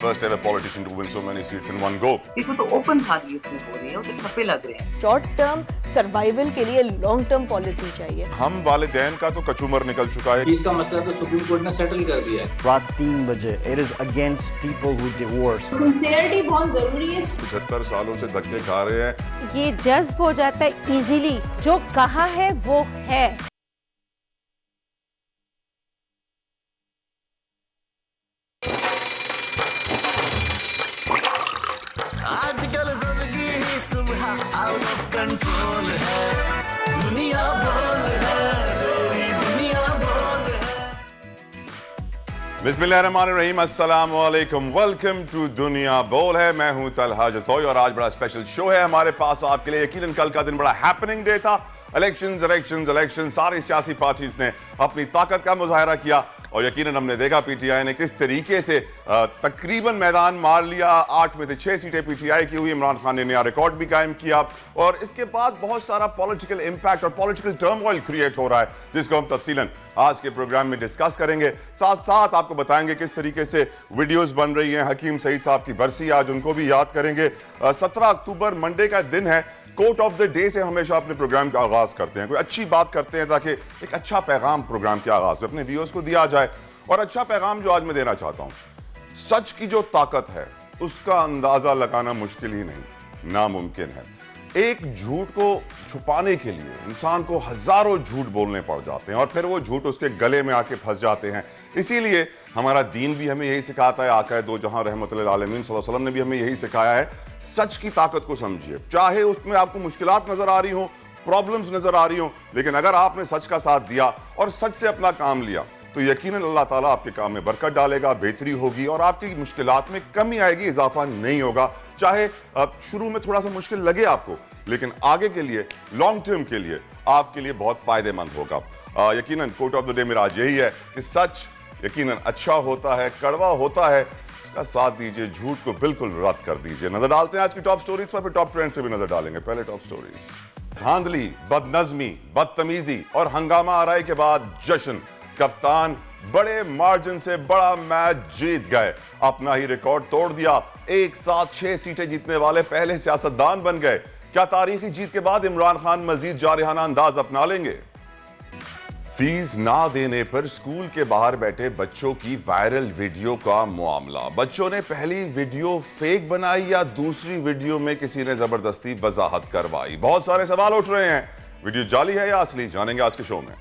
First ever politician to win so many seats in one go. देखो तो open खाली इसमें हो रही है, उसे ठप्पे लग रहे हैं। शॉर्ट टर्म सर्वाइवल के लिए लॉन्ग टर्म पॉलिसी चाहिए। हम वालिदैन का तो कचूमर निकल चुका है। इसका मसला तो सुप्रीम कोर्ट ने सेटल कर दिया है। रात 3 बजे it is against people who divorce. Sincerity बहुत जरूरी है। 75 सालों से धक्के खा रहे हैं। ये जज्ब हो जाता है इजीली, जो कहा है वो है। आजकल जिंदगी ही सुबह आउट ऑफ कंट्रोल है, दुनिया बोल है, तेरी दुनिया बोल है। बिस्मिल्लाहिर्रहमानिर्रहीम, अस्सलाम वालेकुम, वेलकम टू दुनिया बोल है। मैं हूं तलहा जतोई और आज बड़ा स्पेशल शो है हमारे पास आपके लिए। यकीनन कल का दिन बड़ा हैपनिंग डे था। इलेक्शन सारी सियासी पार्टीज ने अपनी ताकत का मुजाहरा किया और यकीनन हमने देखा पीटीआई ने किस तरीके से तकरीबन मैदान मार लिया। 8 में से 6 सीटें पीटीआई की हुई। इमरान खान ने नया रिकॉर्ड भी कायम किया और इसके बाद बहुत सारा पॉलिटिकल इंपैक्ट और पॉलिटिकल टर्मोइल क्रिएट हो रहा है, जिसको हम तफसीलन आज के प्रोग्राम में डिस्कस करेंगे। साथ साथ आपको बताएंगे किस तरीके से वीडियोस बन रही हैं। हकीम सईद साहब की बरसी आज, उनको भी याद करेंगे। 17 अक्टूबर मंडे का दिन है। कोट ऑफ द डे से हमेशा अपने प्रोग्राम का आगाज करते हैं, कोई अच्छी बात करते हैं ताकि एक अच्छा पैगाम प्रोग्राम के आगाज में अपने व्यूअर्स को दिया जाए। और अच्छा पैगाम जो आज मैं देना चाहता हूं, सच की जो ताकत है उसका अंदाजा लगाना मुश्किल ही नहीं, नामुमकिन है। एक झूठ को छुपाने के लिए इंसान को हजारों झूठ बोलने पड़ जाते हैं और फिर वो झूठ उसके गले में आके फंस जाते हैं। इसीलिए हमारा दीन भी हमें यही सिखाता है, आका दो जहां रहमतुल आलमीन सल्लल्लाहु अलैहि वसल्लम ने भी हमें यही सिखाया है, सच की ताकत को समझिए। चाहे उसमें आपको मुश्किलात नजर आ रही हो, प्रॉब्लम्स नजर आ रही हो, लेकिन अगर आपने सच का साथ दिया और सच से अपना काम लिया तो यकीनन अल्लाह ताला आपके काम में बरकत डालेगा, बेहतरी होगी और आपकी मुश्किलात में कमी आएगी, इजाफा नहीं होगा। चाहे शुरू में थोड़ा सा मुश्किल लगे आपको, लेकिन आगे के लिए, लॉन्ग टर्म के लिए आपके लिए बहुत फायदेमंद होगा। यकीनन कोट ऑफ द डे मेरा आज यही है कि सच यकीनन अच्छा होता है, कड़वा होता है, उसका साथ दीजिए, झूठ को बिल्कुल रद्द कर दीजिए। नजर डालते हैं आज की टॉप स्टोरीज पर, फिर टॉप ट्रेंड्स पे भी नजर डालेंगे। पहले टॉप स्टोरीज। धांधली, बदनजमी, बदतमीजी और हंगामा आराई के बाद जश्न। कप्तान बड़े मार्जिन से बड़ा मैच जीत गए, अपना ही रिकॉर्ड तोड़ दिया। एक साथ 6 सीटें जीतने वाले पहले सियासतदान बन गए। क्या तारीखी जीत के बाद इमरान खान मजीद जारहाना अंदाज अपना लेंगे? फीस ना देने पर स्कूल के बाहर बैठे बच्चों की वायरल वीडियो का मामला। बच्चों ने पहली वीडियो फेक बनाई या दूसरी वीडियो में किसी ने जबरदस्ती वजाहत करवाई? बहुत सारे सवाल उठ रहे हैं, वीडियो जाली है या असली, जानेंगे आज के शो में।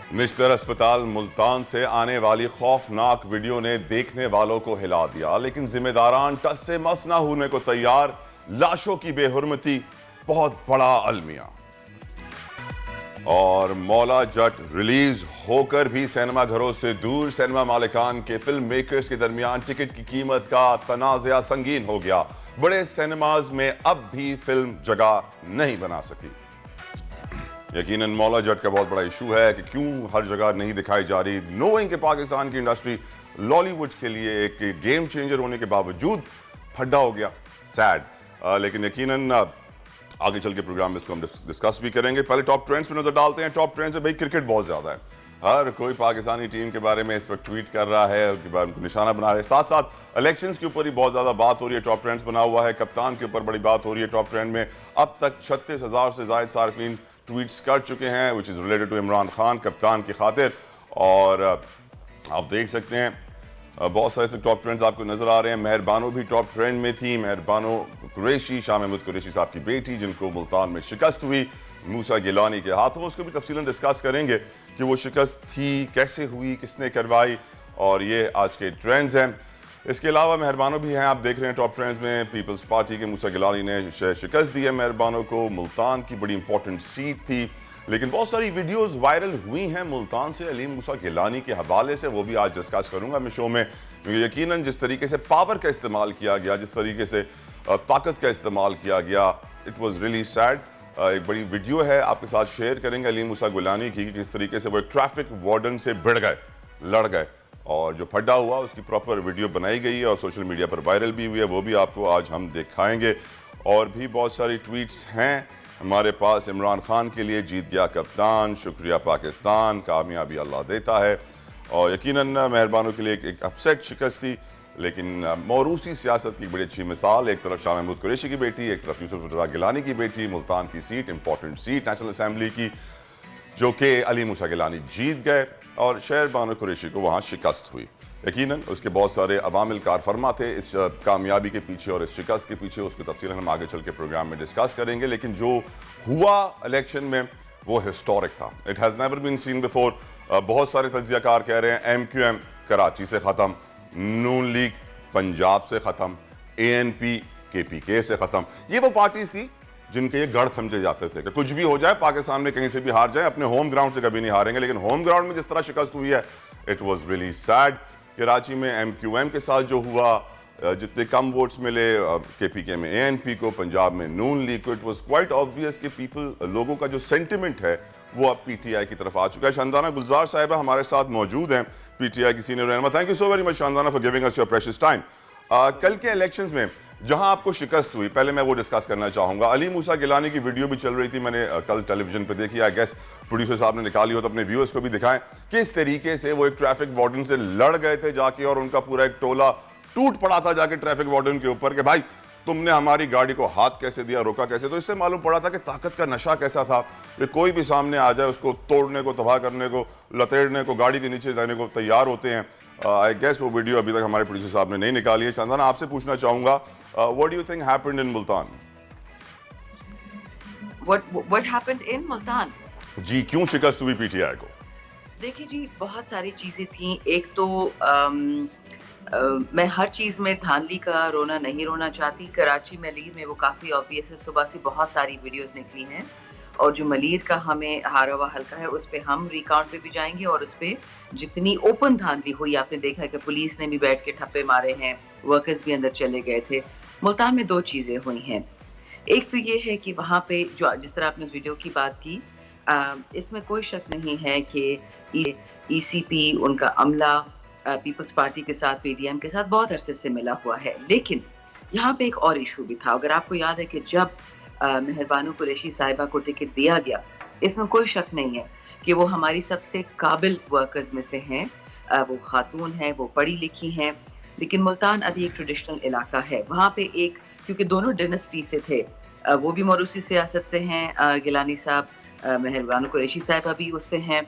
निश्तर अस्पताल मुल्तान से आने वाली खौफनाक वीडियो ने देखने वालों को हिला दिया, लेकिन जिम्मेदारान टस से मस ना होने को तैयार। लाशों की बेहुरमती, बहुत बड़ा अलमिया। और मौला जट रिलीज होकर भी सिनेमा घरों से दूर। सिनेमा मालिकान के फिल्म मेकर्स के दरमियान टिकट की कीमत का तनाज़ा संगीन हो गया। बड़े सिनेमाज में अब भी फिल्म जगह नहीं बना सकी। यकीनन मौला जट का बहुत बड़ा इशू है कि क्यों हर जगह नहीं दिखाई जा रही, नोइंग कि पाकिस्तान की इंडस्ट्री लॉलीवुड के लिए एक गेम चेंजर होने के बावजूद फड्डा हो गया। सैड। लेकिन यकीनन आगे चल के प्रोग्राम में इसको हम डिस्कस भी करेंगे। पहले टॉप ट्रेंड्स पे नजर डालते हैं। टॉप ट्रेंड्स में भाई क्रिकेट बहुत ज्यादा है, हर कोई पाकिस्तानी टीम के बारे में इस वक्त ट्वीट कर रहा है, उनके बारे में निशाना बना रहे हैं। साथ साथ इलेक्शंस के ऊपर ही बहुत ज्यादा बात हो रही है, टॉप ट्रेंड्स बना हुआ है। कप्तान के ऊपर बड़ी बात हो रही है टॉप ट्रेंड में। अब तक 36,000 से ज्यादा सार्फिन ट्वीट्स कर चुके हैं which is related to Imran Khan, कप्तान की खातिर। और आप देख सकते हैं बहुत सारे से टॉप ट्रेंड्स आपको नजर आ रहे हैं। मेहरबानो भी टॉप ट्रेंड में थी। मेहरबानो कुरैशी, शाह महमूद कुरैशी साहब की बेटी, जिनको मुल्तान में शिकस्त हुई मूसा गिलानी के हाथों, उसको भी तफसीलन डिस्कस करेंगे कि वो शिकस्त थी, कैसे हुई, किसने करवाई, और ये आज के ट्रेंड्स हैं। इसके अलावा मेहरबानो भी हैं, आप देख रहे हैं टॉप ट्रेंड्स में। पीपल्स पार्टी के मूसा गिलानी ने शिकस्त दी है मेहरबानो को। मुल्तान की बड़ी इंपॉर्टेंट सीट थी, लेकिन बहुत सारी वीडियोस वायरल हुई हैं मुल्तान से अली मूसा गिलानी के हवाले से, वो भी आज डिस्कस करूंगा मैं शो में। क्योंकि यकीनन जिस तरीके से पावर का इस्तेमाल किया गया, जिस तरीके से ताकत का इस्तेमाल किया गया, इट वॉज रियली सैड। एक बड़ी वीडियो है, आपके साथ शेयर करेंगे अली मूसा गिलानी की, किस तरीके से वो एक ट्रैफिक वार्डन से भिड़ गए, लड़ गए, और जो फड्डा हुआ उसकी प्रॉपर वीडियो बनाई गई है और सोशल मीडिया पर वायरल भी हुई है, वो भी आपको आज हम दिखाएंगे। और भी बहुत सारी ट्वीट्स हैं हमारे पास। इमरान खान के लिए जीत गया कप्तान, शुक्रिया पाकिस्तान, कामयाबी अल्लाह देता है। और यकीनन मेहरबानों के लिए एक अपसेट शिकस्त थी, लेकिन मौरूसी सियासत की बड़ी अच्छी मिसाल, एक तरफ शाह महमूद कुरैशी की बेटी, एक तरफ यूसुफ रज़ा गिलानी की बेटी, मुल्तान की seat important seat national assembly की, जो कि अली मूसा गिलानी जीत गए और शहर बानो कुरैशी को वहाँ शिकस्त हुई। यकीनन उसके बहुत सारे अवामिल कार फरमा थे इस कामयाबी के पीछे और इस शिकस्त के पीछे, उसकी तफसील हम आगे चल के प्रोग्राम में डिस्कस करेंगे। लेकिन जो हुआ इलेक्शन में वो हिस्टोरिक था, it has never been seen before. बहुत सारे तज्जियाकार कह रहे हैं MQM कराची से ख़त्म, नून लीग पंजाब से ख़त्म, ANP KPK से ख़त्म। ये वो पार्टीज थी जिनके ये गढ़ समझे जाते थे कि कुछ भी हो जाए, पाकिस्तान में कहीं से भी हार जाए, अपने होम ग्राउंड से कभी नहीं हारेंगे। लेकिन होम ग्राउंड में जिस तरह शिकस्त हुई है, it was really sad. Karachi में MQM के साथ जो हुआ, जितने कम वोट्स मिले KPK में ANP को, पंजाब में नून लीग को, इट वॉज क्वाइट ऑब्वियस कि लोगों का जो सेंटिमेंट है वो अब PTI की तरफ आ चुका है। शानदाना गुलजार साहिबा हमारे साथ मौजूद हैं, PTI की सीनियर रहनुमा। Thank you so very much Shandana for giving us your precious time. कल के इलेक्शंस में जहां आपको शिकस्त हुई, पहले मैं वो डिस्कस करना चाहूंगा। अली मूसा गिलानी की वीडियो भी चल रही थी, मैंने कल टेलीविजन पे देखी। आई गेस प्रोड्यूसर साहब ने निकाली हो तो अपने व्यूअर्स को भी दिखाएं किस तरीके से वो एक ट्रैफिक वार्डन से लड़ गए थे जाके, और उनका पूरा एक टोला टूट पड़ा था जाके ट्रैफिक वार्डन के ऊपर कि भाई तुमने हमारी गाड़ी को हाथ कैसे दिया, रोका कैसे। तो इससे मालूम पड़ा था कि ताकत का नशा कैसा था कि कोई भी सामने आ जाए उसको तोड़ने को, तबाह करने को, लतेड़ने को, गाड़ी के नीचे जाने को तैयार होते हैं। आई गेस वो वीडियो अभी तक हमारे प्रोड्यूसर साहब ने नहीं निकाली है। शानदाना आपसे पूछना चाहूंगा, what do you think happened in Multan? What happened in Multan? जी, क्यों शिकस्त हुई PTI को? देखिए जी, बहुत सारी चीजें थी। एक तो मैं हर चीज में धांधली का रोना नहीं रोना चाहती। कराची मलीर में वो काफी ऑब्वियस है, सुबह से बहुत सारी वीडियोस निकली हैं, और जो मलीर का हमें हारा हुआ हल्का है उस पे हम रिकाउंट पे भी जाएंगे, और उस पे जितनी ओपन धांधली हुई आपने देखा है कि पुलिस ने भी बैठ के ठप्पे मारे हैं, वर्कर्स भी अंदर चले गए थे। मुल्तान में दो चीजें हुई हैं। एक तो ये है कि वहाँ पे जो जिस तरह आपने उस वीडियो की बात की, इसमें कोई शक नहीं है कि ECP उनका अमला पीपल्स पार्टी के साथ, PDM के साथ बहुत अरसे से मिला हुआ है। लेकिन यहाँ पे एक और इशू भी था। अगर आपको याद है कि जब मेहरबानो कुरैशी साहिबा को टिकट दिया गया, इसमें कोई शक नहीं है कि वो हमारी सबसे काबिल वर्कर्स में से हैं। वो खातून है, वो पढ़ी लिखी हैं। लेकिन मुल्तान अभी एक ट्रेडिशनल इलाका है, वहाँ पे एक, क्योंकि दोनों डायनेस्टी से थे, वो भी मौरूसी सियासत से हैं, गिलानी साहब, मेहरबानो कुरैशी साहिबा भी उससे हैं।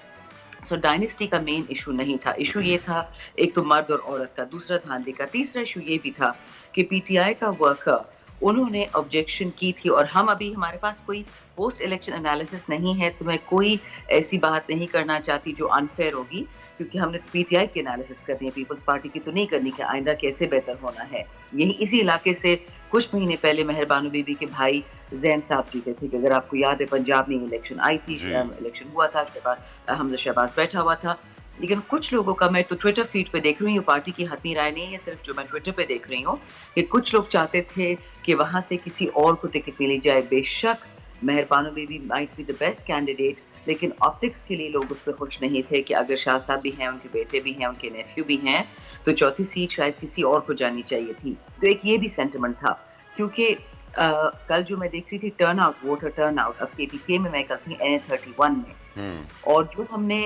सो डायनेस्टी का मेन इशू नहीं था। इशू ये था एक तो मर्द और औरत का, दूसरा धांधली का, तीसरा इशू ये भी था कि PTI का वर्कर, उन्होंने ऑब्जेक्शन की थी। और हम अभी, हमारे पास कोई पोस्ट इलेक्शन एनालिसिस नहीं है, तो मैं कोई ऐसी बात नहीं करना चाहती जो अनफेयर होगी, क्योंकि हमने PTI की एनालिसिस करनी है, पीपल्स पार्टी की तो नहीं करनी कि आइंदा कैसे बेहतर होना है। यही इसी इलाके से कुछ महीने पहले मेहरबानो बीबी के भाई जैन साहब जीते थे, कि अगर आपको याद है पंजाब में इलेक्शन आई थी, इलेक्शन हुआ था, उसके बाद हमजा शहबाज बैठा हुआ था। लेकिन कुछ लोगों का, मैं तो ट्विटर फीड पे देख रही हूँ, पार्टी की हतमी राय नहीं है, सिर्फ जो मैं ट्विटर पे देख रही हूँ, कि कुछ लोग चाहते थे कि वहां से किसी और को टिकट मिली जाए। बेशक Meharbano Bibi might be the best candidate, लेकिन ऑप्टिक्स के लिए लोग उस पर खुश नहीं थे कि अगर शाह साहब भी हैं, उनके बेटे भी हैं, उनके नेफ्यू भी हैं, तो चौथी सीट शायद किसी और को जानी चाहिए थी। तो एक ये भी सेंटिमेंट था, क्योंकि कल जो मैं देख रही थी टर्नआउट, वोटर टर्नआउट, अब KPK में मैं कल थी NA31 में, और जो हमने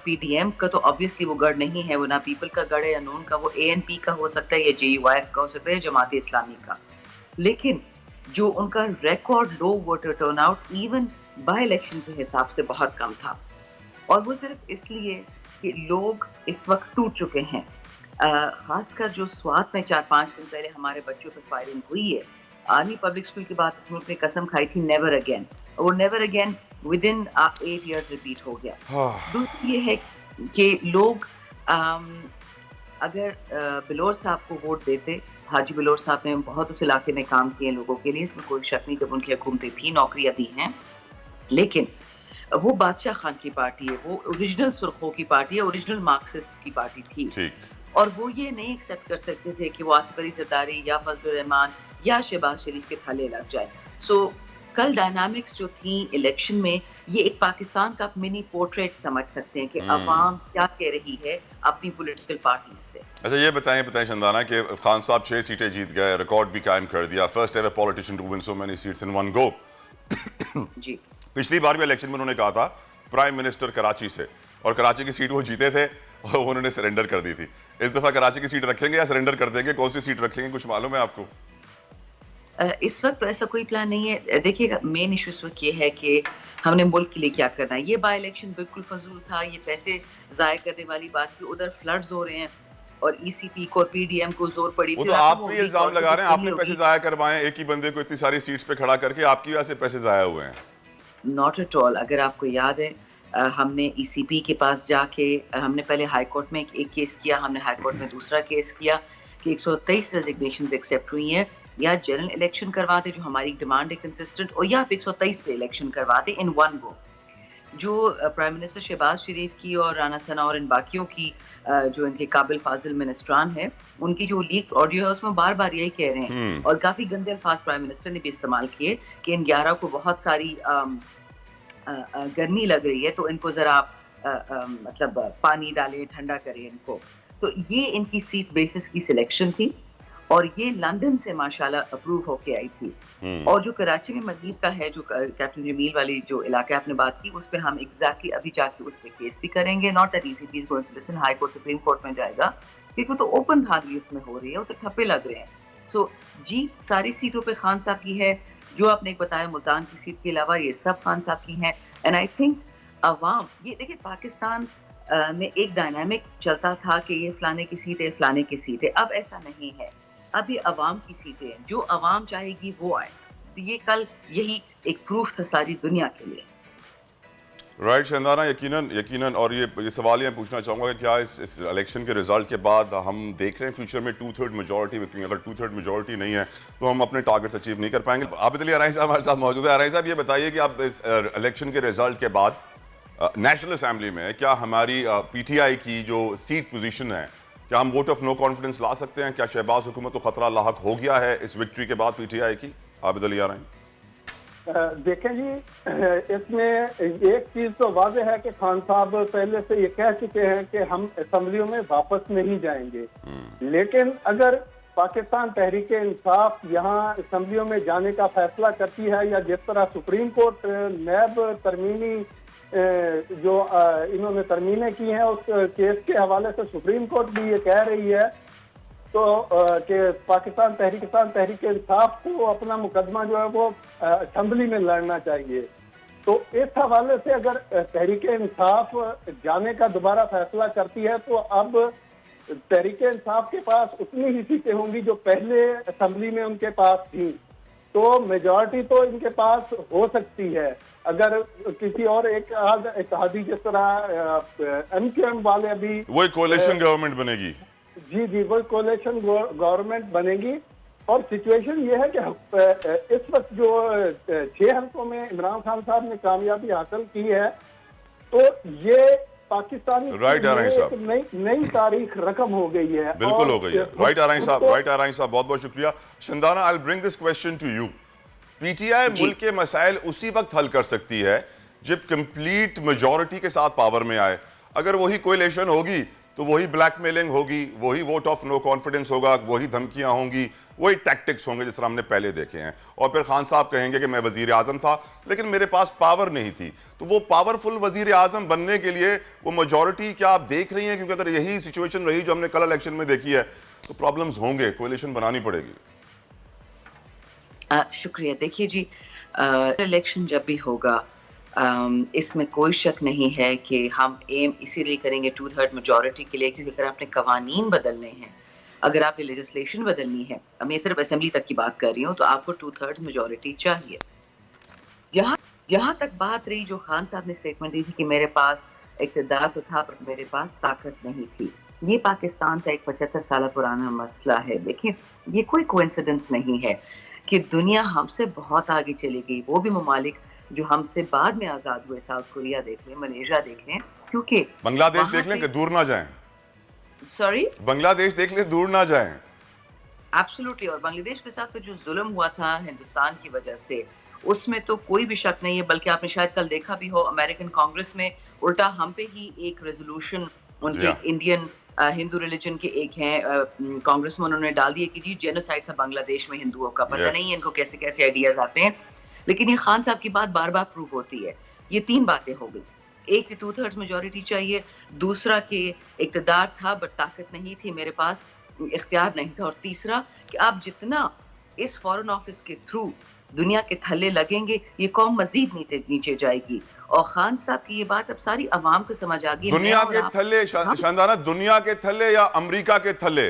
PDM का, तो ऑब्वियसली वो गढ़ नहीं है, वो ना पीपल का गढ़ है या नून का, वो ANP का हो सकता है या JUIF का हो सकता है, जमात इस्लामी का। लेकिन जो उनका record low voter turnout even by election के हिसाब से बहुत कम था, और वो सिर्फ इसलिए कि लोग इस वक्त टूट चुके हैं। खासकर जो स्वात में 4-5 दिन पहले हमारे बच्चों पर फायरिंग हुई है, आर्मी पब्लिक स्कूल की बात इस मुल्क ने कसम खाई थी नेवर अगेन, और वो never again with in 8 years repeat हो गया। दूसरी ये है कि लोग अगर बिलोर साहब को वोट देते, हाजी बिलोर साहब ने बहुत उस इलाके में काम किए लोगों के लिए, इसमें कोई शक नहीं, जब उनकी हुकूमतें थी, नौकरियां दी हैं, लेकिन वो बादशाह खान की पार्टी है, वो ओरिजिनल सुर्खों की पार्टी है, ओरिजिनल मार्क्सिस्ट की पार्टी थी, और वो ये नहीं एक्सेप्ट कर सकते थे कि वो आसिफ अली ज़रदारी या फजलुर रहमान या शहबाज शरीफ के थाले लग जाए। सो कल डायनामिक्स जो थी इलेक्शन में, ये एक पाकिस्तान का मिनी पोर्ट्रेट समझ सकते हैं कि अवाम क्या कह रही है अपनी पॉलिटिकल पार्टीज से। अच्छा, ये बताएं शानदाना कि खान साहब 6 सीटें जीत गए, रिकॉर्ड भी कायम कर दिया, first ever politician to win so many seats in one go. जी, पिछली बार भी इलेक्शन में उन्होंने कहा था प्राइम मिनिस्टर कराची से, और कराची की सीट वो जीते थे। और उन्होंने सरेंडर कर दी थी। इस दफा कराची की सीट रखेंगे या सरेंडर कर देंगे? कौन सी सीट रखेंगे, कुछ मालूम है आपको? इस वक्त तो ऐसा कोई प्लान नहीं है। देखिएगा, मेन इशू इस वक्त ये है कि हमने मुल्क के लिए क्या करना है। ये बाई इलेक्शन बिल्कुल फजूल था, ये पैसे ज़ाया करने वाली बात थी। उधर फ्लड्स हो रहे हैं और ईसीपी को और पीडीएम को जोर पड़ी वो थी। तो आप भी इल्जाम लगा रहे हैं, आपने पैसे ज़ाया करवाए, एक ही बंदे को इतनी सारी सीट्स पे खड़ा करके आपकी वजह से पैसे ज़ाया हुए हैं। Not at all. अगर आपको याद है, हमने ईसीपी के पास जाके हमने पहले हाई कोर्ट में एक केस किया, हमने हाई कोर्ट में दूसरा केस किया कि 123 रेजिग्नेशंस एक्सेप्ट हुई हैं, या जनरल इलेक्शन करवा दे जो हमारी डिमांड है कंसिस्टेंट, और या 123 पे इलेक्शन करवा दे इन वन गो। जो प्राइम मिनिस्टर शहबाज शरीफ की और राना सना और इन बाकियों की जो इनके काबिल फाजिल मिनिस्ट्रान है, उनकी जो लीक ऑडियो है उसमें बार बार यही कह रहे हैं और काफी गंदे अल्फाज प्राइम मिनिस्टर ने भी इस्तेमाल किए कि इन 11 को बहुत सारी गर्मी लग रही है तो इनको जरा आप मतलब पानी डालें, ठंडा करें इनको। तो ये इनकी सीट बेसिस की सिलेक्शन थी और ये लंदन से माशाल्लाह अप्रूव होके आई थी। और जो कराची में मजीद का है, जो कैप्टन जमील वाली जो इलाका आपने बात की, उस पर हम एग्जैक्टली अभी जाके उस पर केस भी करेंगे। Not that ECP is going to listen, high court supreme court में जाएगा, क्योंकि तो ओपन धांधली उसमें हो रही है, वो तो ठप्पे लग रहे हैं। सो जी, सारी सीटों पे खान साहब की है। जो आपने एक बताया मुल्तान की सीट के अलावा ये सब खान साहब की हैं। एंड आई थिंक अवाम, ये देखिए पाकिस्तान में एक डायनामिक चलता था कि ये फलाने की सीट है, फलाने की सीट है। अब ऐसा नहीं है, अब ये अवाम की सीटें हैं, जो अवाम चाहेगी वो आए। तो ये कल यही एक प्रूफ था सारी दुनिया के लिए। राइट शंदाना, यकीनन और ये सवाल ये पूछना चाहूँगा कि क्या इस इलेक्शन के रिजल्ट के बाद हम देख रहे हैं फ्यूचर में 2/3 मेजॉरिटी? क्योंकि अगर 2/3 मेजॉरिटी नहीं है तो हम अपने टारगेट्स अचीव नहीं कर पाएंगे। आबिद अली अराई साहब हमारे साथ मौजूद है। अराई साहब, ये बताइए कि आप इस इलेक्शन के रिजल्ट के बाद नेशनल असेंबली में क्या हमारी PTI की जो सीट पोजीशन है, क्या हम वोट ऑफ नो कॉन्फिडेंस ला सकते हैं? क्या शहबाज हुकूमत को खतरा लाहक हो गया है इस विक्ट्री के बाद PTI की? आबिद अली अराई। देखें जी, इसमें एक चीज तो वाज़ेह है कि खान साहब पहले से ये कह चुके हैं कि हम असेंबलियों में वापस नहीं जाएंगे। लेकिन अगर पाकिस्तान तहरीक इंसाफ यहाँ असेंबलियों में जाने का फैसला करती है, या जिस तरह सुप्रीम कोर्ट नैब तरमीमी जो इन्होंने तरमीमें की हैं उस केस के हवाले से सुप्रीम कोर्ट भी ये कह रही है तो कि पाकिस्तान तहरीक इंसाफ को अपना मुकदमा जो है वो असेंबली में लड़ना चाहिए। तो इस हवाले से अगर तहरीक इंसाफ जाने का दोबारा फैसला करती है तो अब तहरीक इंसाफ के पास उतनी ही सीटें होंगी जो पहले असेंबली में उनके पास थी। तो मेजॉरिटी तो इनके पास हो सकती है। अगर किसी और एक आदि जिस तरह MQM वाले अभी वो कोalition गवर्नमेंट बनेगी। जी, वो कोalition गवर्नमेंट बनेगी। और सिचुएशन ये है कि इस वक्त जो 6 हल्कों में इमरान खान साहब ने कामयाबी हासिल की है, तो ये पाकिस्तानी नई तारीख रकम हो गई है। बिल्कुल हो गई है। राइट आराई साहब, बहुत बहुत शुक्रिया। Shandana, I will bring this question to you. PTI मुल्क के मसाइल उसी वक्त हल कर सकती है जब कंप्लीट मेजॉरिटी के साथ पावर में आए। अगर वही कोएलिशन होगी तो वही ब्लैकमेलिंग होगी, वही वोट ऑफ नो कॉन्फिडेंस होगा, वही धमकियां होंगी, वही टैक्टिक्स होंगे जिस तरह हमने पहले देखे हैं। और फिर खान साहब कहेंगे कि मैं वजीर आजम था लेकिन मेरे पास पावर नहीं थी। तो वो पावरफुल वजीर आजम बनने के लिए वो मेजॉरिटी क्या आप देख रही हैं? क्योंकि अगर यही सिचुएशन रही जो हमने कल इलेक्शन में देखी है तो प्रॉब्लम्स होंगे, कोएलिशन बनानी पड़ेगी। शुक्रिया। देखिए जी, इलेक्शन जब भी होगा इसमें कोई शक नहीं है कि हम एम इसीलिए करेंगे 2/3 मेजॉरिटी के लिए, क्योंकि अगर आपने कवानीन बदलने हैं, अगर आपने लेजिस्लेशन बदलनी है, मैं सिर्फ असेंबली तक की बात कर रही हूँ, तो आपको 2/3 मेजॉरिटी चाहिए। यहाँ तक बात रही जो खान साहब ने स्टेटमेंट दी थी कि मेरे पास इक़्तिदार तो था पर मेरे पास ताकत नहीं थी। ये पाकिस्तान का एक 75 साल पुराना मसला है। देखिए, ये कोई कोइंसिडेंस नहीं है कि दुनिया हमसे बहुत आगे चली गई। वो भी ममालिक जो हमसे बाद में आजाद हुए, साउथ कोरिया देख लें, मलेशिया देख लें, क्योंकि बांग्लादेश देख लें कि दूर ना जाएं। सॉरी, बांग्लादेश देख लें, दूर ना जाएं। एब्सोल्युटली। और बांग्लादेश के साथ तो जो जुल्म हुआ था हिंदुस्तान की वजह से, उसमें तो कोई भी शक नहीं है। बल्कि आपने शायद कल देखा भी हो, अमेरिकन कांग्रेस में उल्टा हम पे ही एक रेजोल्यूशन उनके इंडियन हिंदू रिलीजन के एक हैं कांग्रेस में उन्होंने डाल दिया कि जी जेनोसाइड था बांग्लादेश में हिंदुओं का। पता नहीं है इनको कैसे कैसे आइडियाज आते हैं। लेकिन ये खान साहब की बात बार बार प्रूव होती है। ये 3 बातें हो गई। एक 2/3 मेजॉरिटी चाहिए, दूसरा कि इक़्तिदार था बट ताकत नहीं थी मेरे पास, इख्तियार नहीं था, और तीसरा कि आप जितना इस फॉरेन ऑफिस के थ्रू दुनिया के थल्ले लगेंगे, ये कौम मजीद नीचे जाएगी। और खान साहब की ये बात अब सारी अवाम को समझ आ गई। दुनिया के थल्ले शानदाना, दुनिया के थल्ले या अमेरिका के थल्ले?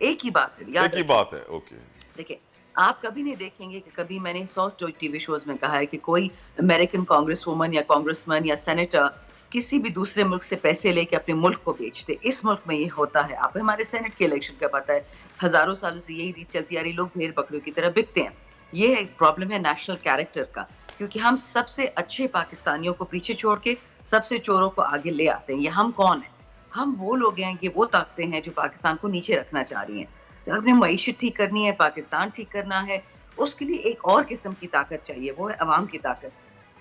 एक ही बात है, एक ही बात है। ओके, देखिए आप कभी नहीं देखेंगे कि कभी मैंने 100 टीवी शोज में कहा है कि कोई अमेरिकन कांग्रेस वुमन या कांग्रेसमैन या सेनेटर किसी भी दूसरे मुल्क से पैसे लेके अपने मुल्क को बेचते। इस मुल्क में ये होता है। आप हमारे सेनेट के इलेक्शन का पता है, हजारों सालों से यही रीत चलती आ रही, लोग भेड़ बकरियों की तरह बिकते हैं। ये एक प्रॉब्लम है नेशनल कैरेक्टर का, क्योंकि हम सबसे अच्छे पाकिस्तानियों को पीछे छोड़ के सबसे चोरों को आगे ले आते हैं। ये हम कौन है? हम वो लोग हैं, ये वो ताकतें हैं जो पाकिस्तान को नीचे रखना चाह रही हैं। अपनी मईशत ठीक करनी है, पाकिस्तान ठीक करना है, उसके लिए एक और किस्म की ताकत चाहिए, वो है अवाम की ताकत।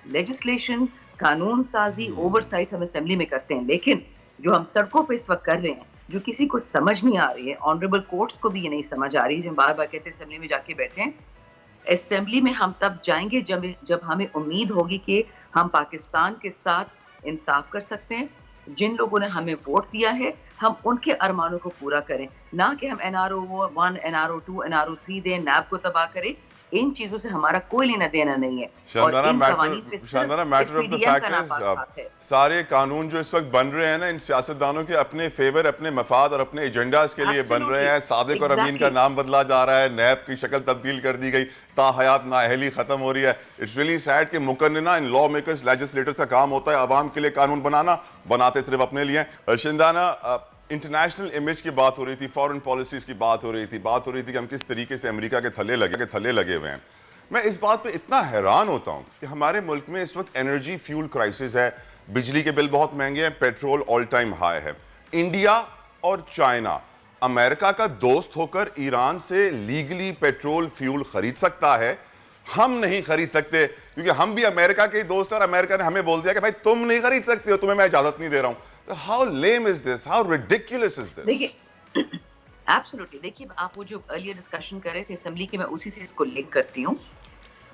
लेजिस्लेशन, कानून साजी, ओवरसाइट हम असेंबली में करते हैं, लेकिन जो हम सड़कों पे इस वक्त कर रहे हैं, जो किसी को समझ नहीं आ रही है, ऑनरेबल कोर्ट्स को भी ये नहीं समझ आ रही है, जो बार बार कहते हैं असेंबली में जाके बैठे हैं। असेंबली में हम तब जाएंगे जब हमें उम्मीद होगी कि हम पाकिस्तान के साथ इंसाफ कर सकते हैं। जिन लोगों ने हमें वोट दिया है, हम उनके अरमानों को पूरा करें, ना कि हम NRO 1, NRO 2, NRO 3 दें, नैब को तबाह करें। इन चीजों से हमारा कोई लेना देना नहीं है। Shandana, matter of the fact is सारे कानून जो इस वक्त बन रहे हैं ना, इन सियासतदानों के अपने फेवर, अपने मफाद और अपने एजेंडाज के लिए बन रहे हैं। सादिक और अमीन का नाम बदला जा रहा है, नैब की शक्ल तब्दील कर दी गई, ताहयात नाअहली खत्म हो रही है। इट्स रियली सैड कि मुकन्नना इन लॉ मेकर्स, लेजिस्लेटर्स का काम होता है आवाम के लिए कानून बनाना, बनाते सिर्फ अपने लिए। शानदाना, इंटरनेशनल इमेज की बात हो रही थी, फॉरेन पॉलिसीज की बात हो रही थी कि हम किस तरीके से अमेरिका के थल्ले लगे हुए हैं। मैं इस बात पे इतना हैरान होता हूं कि हमारे मुल्क में इस वक्त एनर्जी फ्यूल क्राइसिस है, बिजली के बिल बहुत महंगे हैं, पेट्रोल ऑल टाइम हाई है। इंडिया और चाइना अमेरिका का दोस्त होकर ईरान से लीगली पेट्रोल फ्यूल खरीद सकता है, हम नहीं खरीद सकते, क्योंकि हम भी अमेरिका के दोस्त हैं और अमेरिका ने हमें बोल दिया कि भाई तुम नहीं खरीद सकते हो, तुम्हें मैं इजाजत नहीं दे रहा हूं। So how lame is this? How ridiculous is this? देखिए, एब्सोल्युटली, देखिए आप वो जो अर्लियर डिस्कशन कर रहे थे असेंबली के, मैं उसी से इसको लिंक करती हूँ।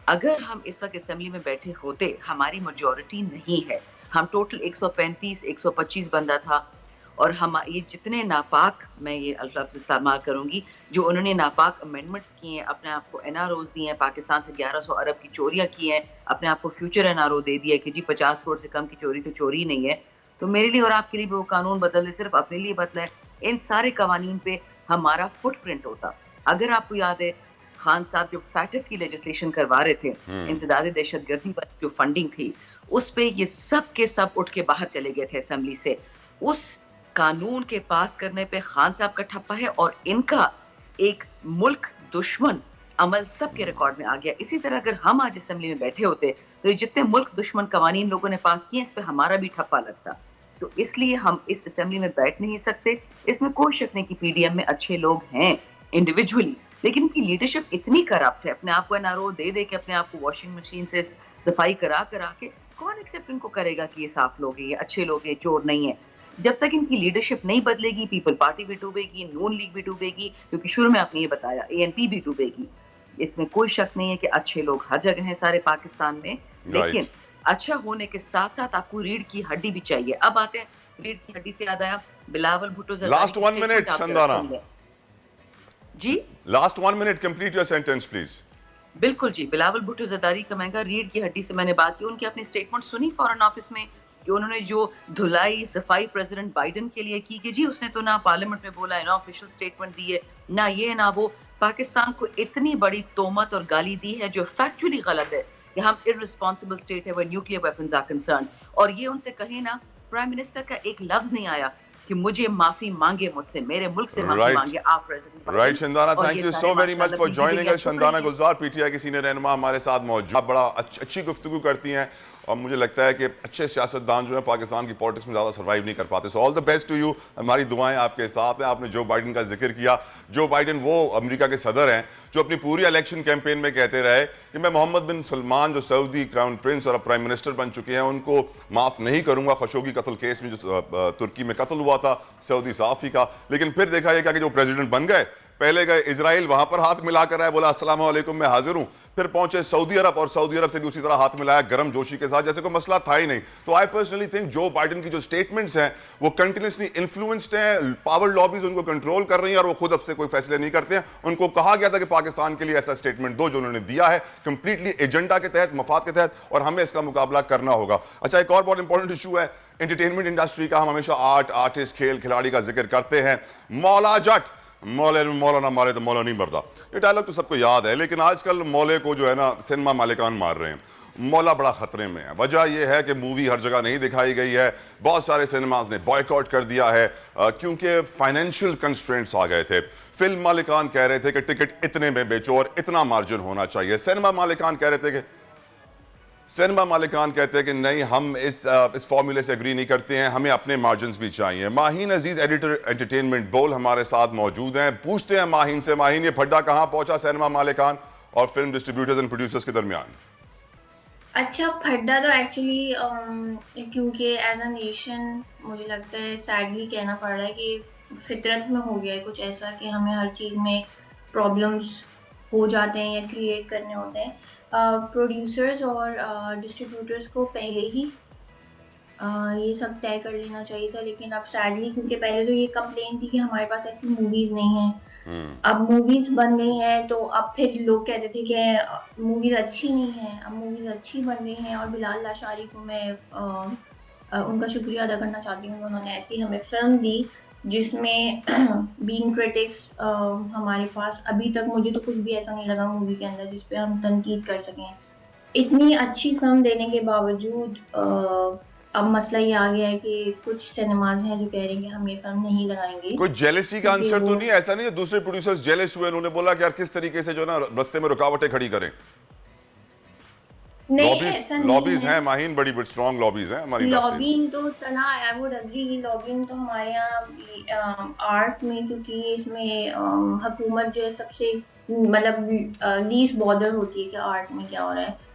अगर हम इस वक्त असेंबली में बैठे होते, हमारी मेजॉरिटी नहीं है, हम टोटल 135 125 बंदा था, और हम ये जितने नापाक, मैं ये लफ्ज़ इस्तेमाल करूंगी, जो उन्होंने नापाक अमेंडमेंट्स किए हैं, अपने आप को NROs दिए हैं, पाकिस्तान से 1100 अरब की चोरियां की हैं, अपने आप को फ्यूचर NRO दे दिया कि जी 50 करोड़ से कम की चोरी तो चोरी नहीं है। तो मेरे लिए और आपके लिए भी वो कानून बदल दे, सिर्फ अपने लिए बदला है। इन सारे कवानीन पे हमारा फुटप्रिंट होता। अगर आपको याद है, खान साहब जो फैटिफ की लेजिस्लेशन करवा रहे थे, इंसदाद दहशतगर्दी पर जो फंडिंग थी, उस पे ये सब के सब उठ के बाहर चले गए थे असेंबली से। उस कानून के पास करने पे खान साहब का ठप्पा है, और इनका एक मुल्क दुश्मन अमल सबके रिकॉर्ड में आ गया। इसी तरह अगर हम आज असेंबली में बैठे होते, तो ये जितने मुल्क दुश्मन कवानीन लोगों ने पास किए, इस पे हमारा भी ठप्पा लगता। तो इसलिए हम इस असेंबली में बैठ नहीं सकते। इसमें कोई शक नहीं कि PDM में अच्छे लोग हैं इंडिविजुअली, लेकिन इनकी लीडरशिप इतनी करप्ट है, अपने आप को NRO दे के अपने आप को वॉशिंग मशीन से सफाई करा के कौन एक्सेप्ट इनको करेगा कि ये साफ लोग हैं, ये अच्छे लोग हैं, चोर नहीं है। जब तक इनकी लीडरशिप नहीं बदलेगी, पीपल पार्टी भी डूबेगी, नून लीग भी डूबेगी, क्योंकि शुरू में आपने ये बताया ANP भी डूबेगी। इसमें कोई शक नहीं है कि अच्छे लोग हर जगह हैं सारे पाकिस्तान में, लेकिन अच्छा होने के साथ साथ आपको रीढ़ की हड्डी भी चाहिए। अब आते हैं, रीढ़ की हड्डी से याद आया, Bilawal Bhutto last 1 minute Shandana ji, last 1 minute, complete your sentence please. बिल्कुल जी, बिलावल भुट्टो ज़रदारी का महंगा रीढ़ की हड्डी से मैंने बात की। उनकी अपनी स्टेटमेंट सुनी फॉरेन ऑफिस में कि उन्होंने जो धुलाई सफाई प्रेसिडेंट बाइडेन के लिए की कि जी उसने तो ना पार्लियामेंट में बोला है, ना ऑफिशियल स्टेटमेंट दी है, ना ये ना वो। पाकिस्तान को इतनी बड़ी तोहमत और गाली दी है जो फैक्चुअली गलत है कि हम इररिस्पांसिबल स्टेट है when nuclear weapons are concern. और ये उनसे कहे ना, प्राइम मिनिस्टर का एक लफ्ज नहीं आया कि मुझे माफी मांगे, मुझसे, मेरे मुल्क से माफी मांगे आप president. Right Shandana, thank you so very much for joining us. Shandana Gulzar PTI की सीनियर रहनुमा हमारे साथ मौजूद, बड़ा अच्छी गुफ्तगू करती हैं, और मुझे लगता है कि अच्छे सियासतदान जो है पाकिस्तान की पॉलिटिक्स में ज़्यादा सर्वाइव नहीं कर पाते। So all the best to you, हमारी दुआएं आपके साथ हैं। आपने जो बाइडेन का जिक्र किया, जो बाइडेन वो अमेरिका के सदर हैं जो अपनी पूरी इलेक्शन कैंपेन में कहते रहे कि मैं मोहम्मद बिन सलमान जो सऊदी क्राउन प्रिंस और अब प्राइम मिनिस्टर बन चुके हैं, उनको माफ़ नहीं करूंगा खशोगी कत्ल केस में जो तुर्की में कत्ल हुआ था सऊदी सहाफ़ी का। लेकिन फिर देखा गया कि जो प्रेसिडेंट बन गए पहले गए इजराइल, वहां पर हाथ मिलाकर आए, बोला अस्सलाम वालेकुम मैं हाजिर हूं। फिर पहुंचे सऊदी अरब और सऊदी अरब से भी उसी तरह हाथ मिलाया गरम जोशी के साथ, जैसे कोई मसला था ही नहीं। तो I personally think Joe Biden की जो स्टेटमेंट्स हैं वो कंटिन्यूसली इन्फ्लुएंस्ड हैं, पावर लॉबीज उनको कंट्रोल कर रही हैं और वो खुद अब से कोई फैसले नहीं करते हैं। उनको कहा गया था कि पाकिस्तान के लिए ऐसा स्टेटमेंट दो, जो उन्होंने दिया है कंप्लीटली एजेंडा के तहत, मफाद के तहत, और हमें इसका मुकाबला करना होगा। अच्छा, एक और बहुत इंपॉर्टेंट इशू है एंटरटेनमेंट इंडस्ट्री का। हम हमेशा आर्ट, आर्टिस्ट, खेल खिलाड़ी का जिक्र करते हैं। मौला जट, मौला ना मारे तो मौला नहीं मरता, ये डायलॉग तो सबको याद है, लेकिन आजकल मौले को जो है ना सिनेमा मालिकान मार रहे हैं। मौला बड़ा खतरे में है। वजह यह है कि मूवी हर जगह नहीं दिखाई गई है, बहुत सारे सिनेमाज ने बॉयकॉट कर दिया है क्योंकि फाइनेंशियल कंस्ट्रेंट्स आ गए थे। फिल्म मालिकान कह रहे थे कि टिकट इतने में बेचो और इतना मार्जिन होना चाहिए। सिनेमा मालिकान कहते हैं कि नहीं, हम इस फॉर्मूले से एग्री नहीं करते हैं, हमें अपने मार्जिन्स भी चाहिए। माहीन अजीज, एडिटर एंटरटेनमेंट बोल, हमारे साथ मौजूद हैं। पूछते हैं माहीन से, माहीन ये फड्डा कहां पहुंचा सिनेमा मालिकान और फिल्म डिस्ट्रीब्यूटर्स एंड प्रोड्यूसर्स के दरमियान? अच्छा, फड्डा तो एक्चुअली क्योंकि एज अ नेशन मुझे लगता है सैडली कहना पड़ रहा है कि फितरत में हो गया है कुछ ऐसा कि हमें हर चीज़ में प्रॉब्लम्स हो जाते हैं या क्रिएट करने होते हैं। प्रोड्यूसर्स और डिस्ट्रीब्यूटर्स को पहले ही ये सब तय कर लेना चाहिए था, लेकिन अब सैडली क्योंकि पहले तो ये कंप्लेन थी कि हमारे पास ऐसी मूवीज़ नहीं हैं, अब मूवीज़ बन गई हैं, तो अब फिर लोग कहते थे कि मूवीज़ अच्छी नहीं हैं, अब मूवीज़ अच्छी बन रही हैं। और बिलाल लाशारी को मैं उनका शुक्रिया अदा करना चाहती हूँ, उन्होंने ऐसी हमें फिल्म दी जिसमें बीइंग क्रिटिक्स हमारे पास अभी तक मुझे तो कुछ भी ऐसा नहीं लगा मूवी के अंदर जिस पे हम तनकीद कर सकें। इतनी अच्छी फिल्म देने के बावजूद अब मसला ये आ गया है कि कुछ सिनेमाज हैं जो कह रहे हैं कि हम ये फिल्म नहीं लगाएंगे। कोई जेलसी का आंसर तो नहीं, ऐसा नहीं है दूसरे प्रोड्यूसर्स जेलस हुए, उन्होंने बोला कि यार किस तरीके से जो ना रास्ते में रुकावटें खड़ी करें? लॉबीज हैं माहीन, बड़ी स्ट्रॉन्ग लॉबीज हैं हमारी। लॉबिंग तो तला, आई वुड एग्री कि लॉबिंग तो हमारे यहाँ आर्ट में, क्योंकि इसमें हुकूमत जो है सबसे मतलब लीस्ट बॉदर होती है कि आर्ट में क्या हो रहा है।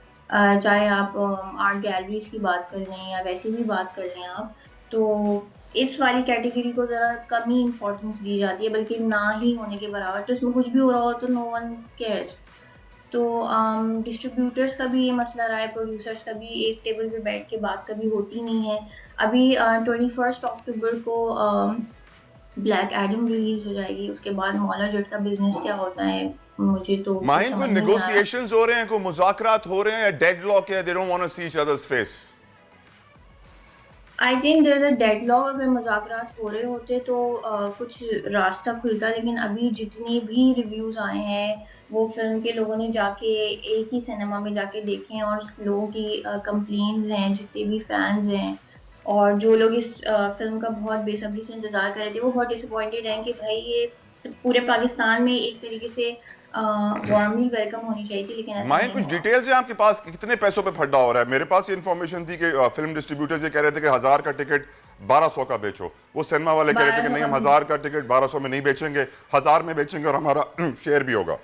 चाहे आप आर्ट गैलरीज की बात कर लें या वैसे भी बात कर लें आप, तो इस वाली कैटेगरी को ज़रा कम ही इम्पोर्टेंस दी जाती है, बल्कि ना ही होने के बराबर। तो इसमें कुछ भी हो रहा हो तो नो वन केयर्स। तो डिस्ट्रीब्यूटर्स का भी ये मसला रहा है, प्रोड्यूसर्स का भी, एक टेबल पे बैठ के बात कभी होती नहीं है। अभी 21 अक्टूबर को ब्लैक एडम रिलीज हो जाएगी, उसके बाद मौला जट का बिजनेस क्या होता है मुझे तो माहीन, कोई नेगोशिएशंस हो रहे हैं, कोई मुज़ाकरात हो रहे हैं, या डेडलॉक है, they don't want to see each others face? I think there is a deadlock. अगर मुज़ाकरात हो रहे होते तो कुछ रास्ता खुलता, लेकिन अभी जितने भी रिव्यूज़ आए हैं वो फिल्म के लोगों ने जाके एक ही सिनेमा में जाके देखे हैं, और लोगों की कंप्लेंट्स हैं, जितने भी फैंस हैं और जो लोग इस फिल्म का बहुत बेसब्री से इंतज़ार कर रहे थे वो बहुत डिसअपॉइंटेड हैं कि भाई ये पूरे पाकिस्तान में एक तरीके से वार्मली वेलकम होनी चाहिए थी, लेकिन माहीन कुछ डिटेल्स हैं आपके पास, कितने पैसों पे फड्डा हो रहा है? मेरे पास ये इन्फॉर्मेशन थी कि फिल्म डिस्ट्रीब्यूटर्स ये कह रहे थे कि 1000 का टिकट 1200 का बेचो, वो सिनेमा वाले कह रहे थे कि नहीं, हम 1000 का टिकट 1200 में नहीं बेचेंगे, 1000 में बेचेंगे और हमारा शेयर भी होगा।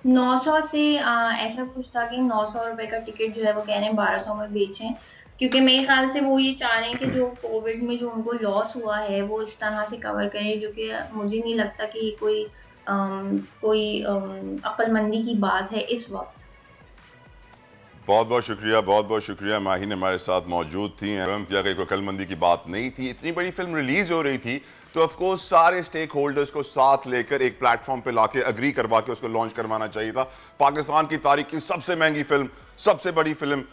900 से ऐसा कुछ था कि 900 रुपए का टिकट जो है वो कह रहे हैं 1200 में बेचें, क्योंकि मेरे ख्याल से वो ये चाह रहे हैं कि जो कोविड में जो उनको लॉस हुआ है वो इस तरह से कवर करें, जो कि मुझे नहीं लगता कि कोई अक्लमंदी की बात है इस वक्त। बहुत बहुत शुक्रिया माहीन हमारे साथ मौजूद थी। कि अगर कोई अक्लमंदी की बात नहीं थी, इतनी बड़ी फिल्म रिलीज हो रही थी तो ऑफ कोर्स सारे स्टेक होल्डर्स को साथ लेकर एक प्लेटफॉर्म पे लाके एग्री करवा के उसको लॉन्च करवाना चाहिए था। पाकिस्तान की तारीख की सबसे महंगी फिल्म, सबसे बड़ी फिल्म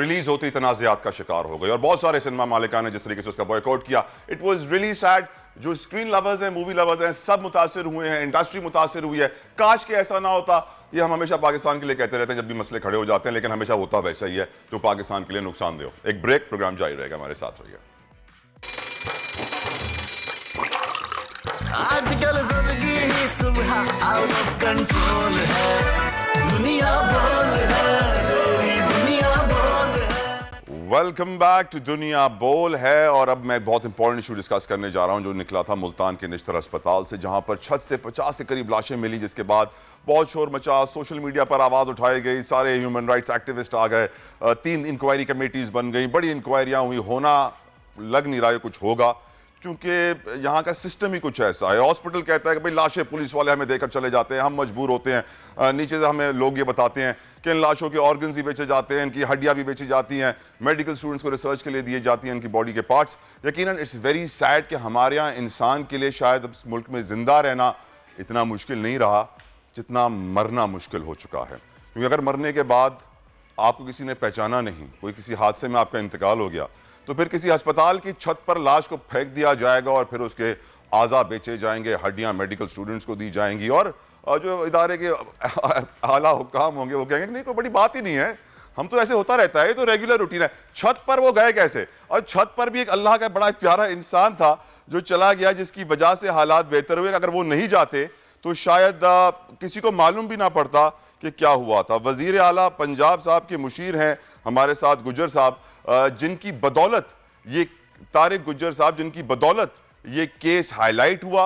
रिलीज होती तनाज़ात का शिकार हो गई और बहुत सारे सिनेमा मालिकान ने जिस तरीके से उसका बॉयकॉट किया, इट वाज रियली सैड। जो स्क्रीन लवर्स हैं, मूवी लवर्स हैं, सब मुतासिर हुए हैं, इंडस्ट्री मुतासिर हुई है। काश के ऐसा ना होता। ये हम हमेशा पाकिस्तान के लिए कहते रहते हैं जब भी मसले खड़े हो जाते हैं, लेकिन हमेशा होता वैसा ही है जो पाकिस्तान के लिए नुकसानदेह हो। एक ब्रेक, प्रोग्राम जारी रहेगा, हमारे साथ रहिए। आजकल जिंदगी ही सुबह आउट ऑफ कंट्रोल है, दुनिया बोल है, तेरी दुनिया बोल है। वेलकम बैक टू दुनिया बोल है। और अब मैं बहुत इंपॉर्टेंट इशू डिस्कस करने जा रहा हूं जो निकला था मुल्तान के निश्तर अस्पताल से, जहां पर छत से 50 के करीब लाशें मिली, जिसके बाद बहुत शोर मचा, सोशल मीडिया पर आवाज़ उठाई गई, सारे ह्यूमन राइट्स एक्टिविस्ट आ गए, 3 इंक्वायरी कमेटीज बन गई, बड़ी इंक्वायरियां हुई, होना लग नहीं रहा है कुछ होगा, क्योंकि यहाँ का सिस्टम ही कुछ ऐसा है। हॉस्पिटल कहता है कि भाई लाशें पुलिस वाले हमें देकर चले जाते हैं, हम मजबूर होते हैं। नीचे से हमें लोग ये बताते हैं कि इन लाशों के ऑर्गन्स भी बेचे जाते हैं, इनकी हड्डियाँ भी बेची जाती हैं, मेडिकल स्टूडेंट्स को रिसर्च के लिए दिए जाती हैं इनकी बॉडी के पार्ट्स। यकीनन इट्स वेरी सैड कि हमारे यहाँ इंसान के लिए शायद अब इस मुल्क में ज़िंदा रहना इतना मुश्किल नहीं रहा जितना मरना मुश्किल हो चुका है। क्योंकि अगर मरने के बाद आपको किसी ने पहचाना नहीं, कोई किसी हादसे में आपका इंतकाल हो गया, तो फिर किसी अस्पताल की छत पर लाश को फेंक दिया जाएगा और फिर उसके आज़ा बेचे जाएंगे, हड्डियां मेडिकल स्टूडेंट्स को दी जाएंगी और जो इदारे के आला हुक्काम होंगे वो कहेंगे नहीं कोई बड़ी बात ही नहीं है, हम तो ऐसे होता रहता है, ये तो रेगुलर रूटीन है। छत पर वो गए कैसे? और छत पर भी एक अल्लाह का बड़ा प्यारा इंसान था जो चला गया, जिसकी वजह से हालात बेहतर हुए। अगर वो नहीं जाते तो शायद किसी को मालूम भी ना पड़ता कि क्या हुआ था। वजीर आला पंजाब साहब के मुशीर हैं हमारे साथ गुज्जर साहब, जिनकी बदौलत ये तारिक गुज्जर साहब, जिनकी बदौलत ये केस हाईलाइट हुआ,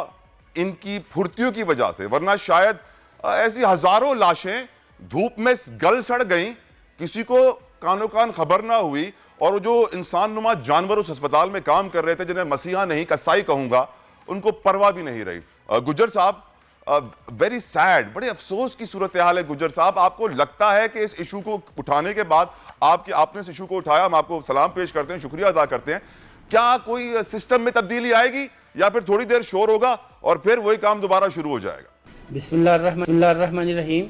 इनकी फुर्तियों की वजह से। वरना शायद ऐसी हजारों लाशें धूप में गल सड़ गईं, किसी को कानो कान खबर ना हुई, और जो इंसान नुमा जानवर उस अस्पताल में काम कर रहे थे, जिन्हें मसीहा नहीं कसाई कहूंगा, उनको परवाह भी नहीं रही। गुज्जर साहब, वेरी सैड, बड़े अफसोस की सूरत हाल है। गुज्जर साहब, आपको लगता है कि इस इशू को उठाने के बाद आपने इस इशू को उठाया, हम आपको सलाम पेश करते हैं, शुक्रिया अदा करते हैं, क्या कोई सिस्टम में तब्दीली आएगी या फिर थोड़ी देर शोर होगा और फिर वही काम दोबारा शुरू हो जाएगा? बिस्मिल्लाहिर्रहमानिर्रहीम।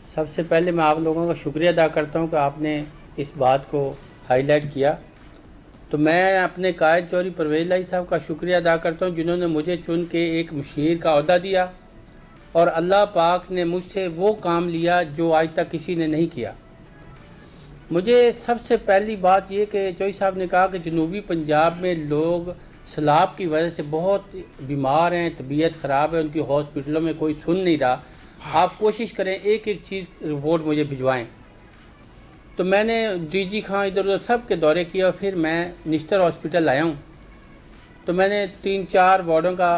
सबसे पहले मैं आप लोगों का शुक्रिया अदा करता हूं कि आपने इस बात को हाईलाइट किया। तो मैं अपने कायद चौधरी परवेज़ इलाही साहब का शुक्रिया अदा करता हूं जिन्होंने मुझे चुन के एक मुशीर का ओहदा दिया, और अल्लाह पाक ने मुझसे वो काम लिया जो आज तक किसी ने नहीं किया। मुझे सबसे पहली बात ये कि चौधरी साहब ने कहा कि जनूबी पंजाब में लोग सैलाब की वजह से बहुत बीमार हैं, तबीयत ख़राब है, उनकी हॉस्पिटलों में कोई सुन नहीं रहा। आप कोशिश करें एक एक चीज़ रिपोर्ट मुझे भिजवाएं। तो मैंने DG खां इधर उधर सब के दौरे किए और फिर मैं निश्तर हॉस्पिटल आया हूँ। तो मैंने 3-4 वार्डों का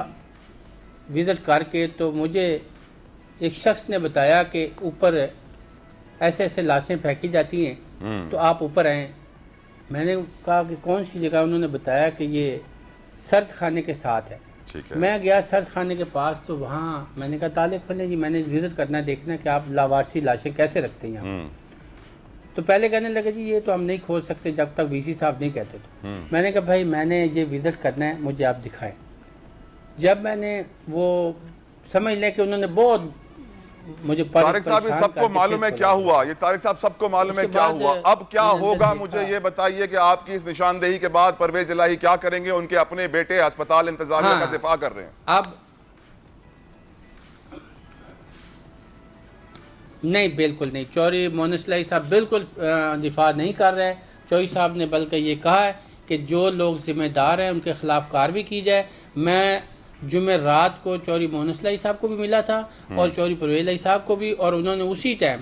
विज़िट करके तो मुझे एक शख्स ने बताया कि ऊपर ऐसे ऐसे लाशें फेंकी जाती हैं, तो आप ऊपर आएँ। मैंने कहा कि कौन सी जगह? उन्होंने बताया कि ये सर्द खाने के साथ है। मैं गया सर्द खाने के पास, तो वहाँ मैंने कहा तालिक फले जी, मैंने विज़िट करना, देखना कि आप लावारसी लाशें कैसे रखते हैं यहाँ। तो पहले कहने लगे जी ये तो हम नहीं खोल सकते जब तक VC साहब नहीं कहते। तो मैंने कहा भाई मैंने ये विज़िट करना है, मुझे आप दिखाएं। जब मैंने वो समझ लें कि उन्होंने बहुत मुझे तारिक साहब, ये सबको मालूम है क्या हुआ, ये तारिक साहब सबको मालूम है क्या हुआ, अब क्या होगा मुझे ये बताइए कि आपकी इस निशानदेही के बाद परवेज इलाही क्या करेंगे? उनके अपने बेटे अस्पताल इंतजामिया का दिफा कर रहे हैं। अब नहीं, बिल्कुल नहीं, चौधरी मोहन इलाही साहब बिल्कुल दिफा नहीं कर रहे हैं। चौधरी साहब ने बल्कि ये कहा है कि जो लोग जिम्मेदार हैं उनके खिलाफ कार्रवाई की जाए। मैं जुमे रात को चौधरी मोहन इलाही साहब को भी मिला था और चौधरी परवेज़ इलाही साहब को भी, और उन्होंने उसी टाइम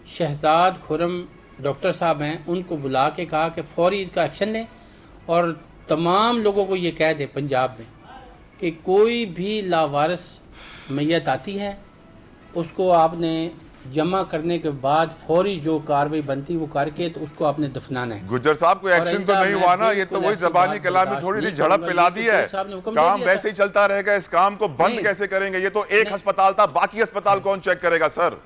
शहजाद खुरम डॉक्टर साहब हैं उनको बुला के कहा कि फौरी इसका एक्शन लें और तमाम लोगों को ये कह दें पंजाब में कि कोई भी लावारिस मैयत आती है उसको आपने जमा करने के बाद फौरी जो कार्रवाई बनती वो करके तो उसको आपने दफनाना है। गुज्जर साहब कोई एक्शन तो नहीं हुआ ना? ये तो वही जबानी कलामी थोड़ी सी झड़प पिला दी है, काम वैसे ही चलता रहेगा। इस काम को बंद कैसे करेंगे? ये तो एक अस्पताल था, बाकी अस्पताल कौन चेक करेगा? सर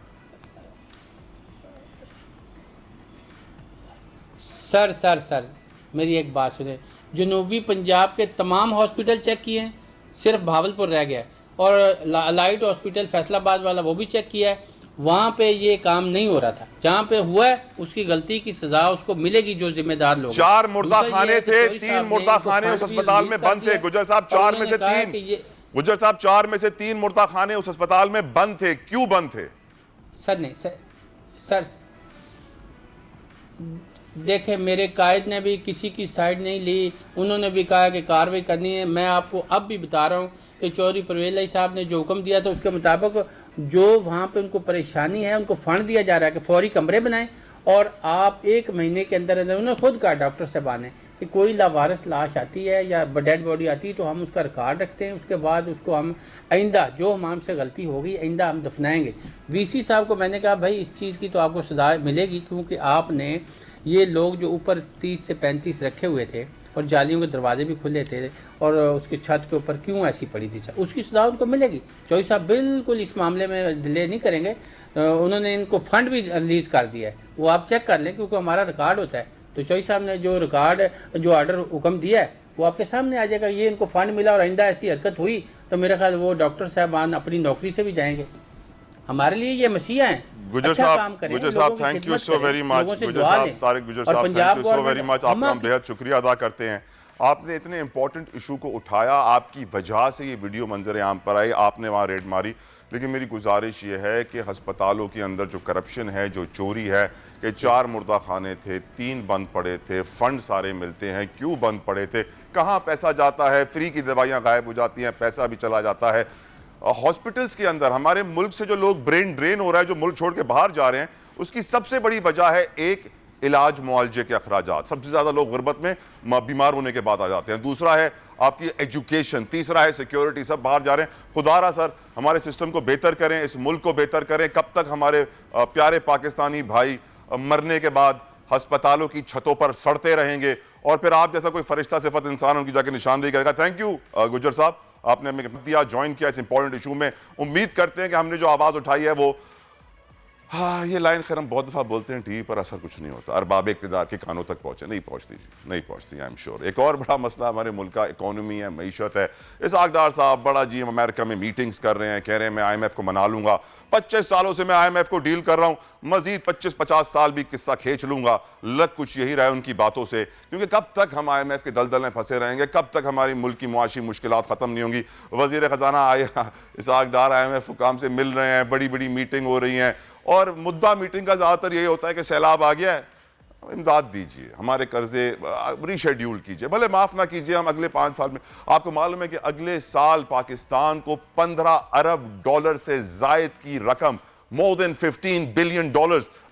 मेरी एक बात सुने, जनूबी पंजाब के तमाम हॉस्पिटल चेक किए हैं, सिर्फ भावलपुर रह गया, और लाइट हॉस्पिटल फैसलाबाद वाला वो भी चेक किया है, वहाँ पे ये काम नहीं हो रहा था। जहाँ पे हुआ है उसकी गलती की सजा उसको मिलेगी जो जिम्मेदार लोग। 4 मुर्दा खाने थे, 3 मुर्दा खाने उस अस्पताल में बंद थे। गुज्जर साहब 4 में से 3 गुज्जर साहब 4 में से 3 मुर्दा खाने उस अस्पताल में बंद थे। क्यों बंद थे? सर नहीं सर देखे, मेरे कायद ने भी किसी की साइड नहीं ली, उन्होंने भी कहा कि कार्रवाई करनी है। मैं आपको अब भी बता रहा हूँ कि चौधरी परवेज़ इलाही साहब ने जो हुक्म दिया था उसके मुताबिक जो वहाँ पे उनको परेशानी है उनको फंड दिया जा रहा है कि फौरी कमरे बनाएं, और आप 1 महीने के अंदर अंदर, उन्होंने खुद कहा डॉक्टर साहबान ने कि कोई लावारिस लाश आती है या डेड बॉडी आती है तो हम उसका रिकॉर्ड रखते हैं, उसके बाद उसको हम आइंदा जो हम हमसे गलती होगी आइंदा हम दफनाएंगे। VC साहब को मैंने कहा भाई इस चीज़ की तो आपको सजा मिलेगी, क्योंकि आपने ये लोग जो ऊपर 30 से 35 रखे हुए थे और जालियों के दरवाजे भी खुले थे और उसकी छत के ऊपर क्यों ऐसी पड़ी थी, उसकी सजा उनको मिलेगी। चौधरी साहब बिल्कुल इस मामले में डिले नहीं करेंगे। उन्होंने इनको फंड भी रिलीज़ कर दिया है, वो आप चेक कर लें क्योंकि हमारा रिकॉर्ड होता है। तो चौधरी साहब ने जो रिकॉर्ड जो ऑर्डर हुक्म दिया है वो आपके सामने आ जाएगा। ये इनको फंड मिला और आइंदा ऐसी हरकत हुई तो मेरे ख्याल वो डॉक्टर साहबान अपनी नौकरी से भी जाएंगे। हमारे लिए ये मसीहा हैं। गुजर साहब, thank you so very much. गुजर साहब, तारिक गुजर साहब, thank you so very much. आपका हम बेहद शुक्रिया अदा करते हैं। आपने इतने इंपॉर्टेंट इशू को उठाया, आपकी वजह से ये वीडियो मंजर आम पर आई, आपने वहाँ रेड मारी। लेकिन मेरी गुजारिश ये है कि हस्पतालों के अंदर जो करप्शन है, जो चोरी है, कि 4 मुर्दा खाने थे, 3 बंद पड़े थे, फंड सारे मिलते हैं, क्यों बंद पड़े थे, कहाँ पैसा जाता है, फ्री की दवाइयाँ गायब हो जाती हैं, पैसा भी चला जाता है। हॉस्पिटल्स के अंदर हमारे मुल्क से जो लोग ब्रेन ड्रेन हो रहा है, जो मुल्क छोड़ के बाहर जा रहे हैं, उसकी सबसे बड़ी वजह है एक इलाज मुआवजे के अखराजात। सबसे ज़्यादा लोग गुर्बत में बीमार होने के बाद आ जाते हैं। दूसरा है आपकी एजुकेशन, तीसरा है सिक्योरिटी। सब बाहर जा रहे हैं। खुदारा सर हमारे सिस्टम को बेहतर करें, इस मुल्क को बेहतर करें। कब तक हमारे प्यारे पाकिस्तानी भाई मरने के बाद हस्पतालों की छतों पर सड़ते रहेंगे और फिर आप जैसा कोई फरिश्ता सिफत इंसान उनकी जाके निशानदेही करेगा। थैंक यू गुजर साहब, आपने हमें दिया, ज्वाइन किया इस इंपॉर्टेंट इशू में। उम्मीद करते हैं कि हमने जो आवाज़ उठाई है वो, हाँ ये लाइन खैर हम बहुत दफ़ा बोलते हैं टीवी पर, असर कुछ नहीं होता। अरबाब इक़्तिदार के कानों तक पहुँचे, नहीं पहुँचती आई एम श्योर। एक और बड़ा मसला हमारे मुल्क का इकॉनमी है, मईशत है। इसहाक डार साहब बड़ा जी अमेरिका में मीटिंग्स कर रहे हैं, कह रहे हैं मैं IMF को मना लूँगा। 25 सालों से मैं IMF को डील कर रहा हूँ, मजीद 25-50 साल भी किस्सा खींच लूँगा। लग कुछ यही रहा है उनकी बातों से, क्योंकि कब तक हम IMF के दलदल में फंसे रहेंगे, कब तक हमारी मुल्क की मुआशी मुश्किलात ख़त्म नहीं होंगी। वज़ीर ख़जाना इसहाक डार IMF हुकाम से मिल रहे हैं, बड़ी बड़ी मीटिंग हो रही हैं और मुद्दा मीटिंग का ज़्यादातर यही होता है कि सैलाब आ गया है, इमदाद दीजिए, हमारे कर्जे रीशेड्यूल कीजिए, भले माफ़ ना कीजिए, हम अगले 5 साल में। आपको मालूम है कि अगले साल पाकिस्तान को $15 अरब से ज़ायद की रकम, मोर देन $15 बिलियन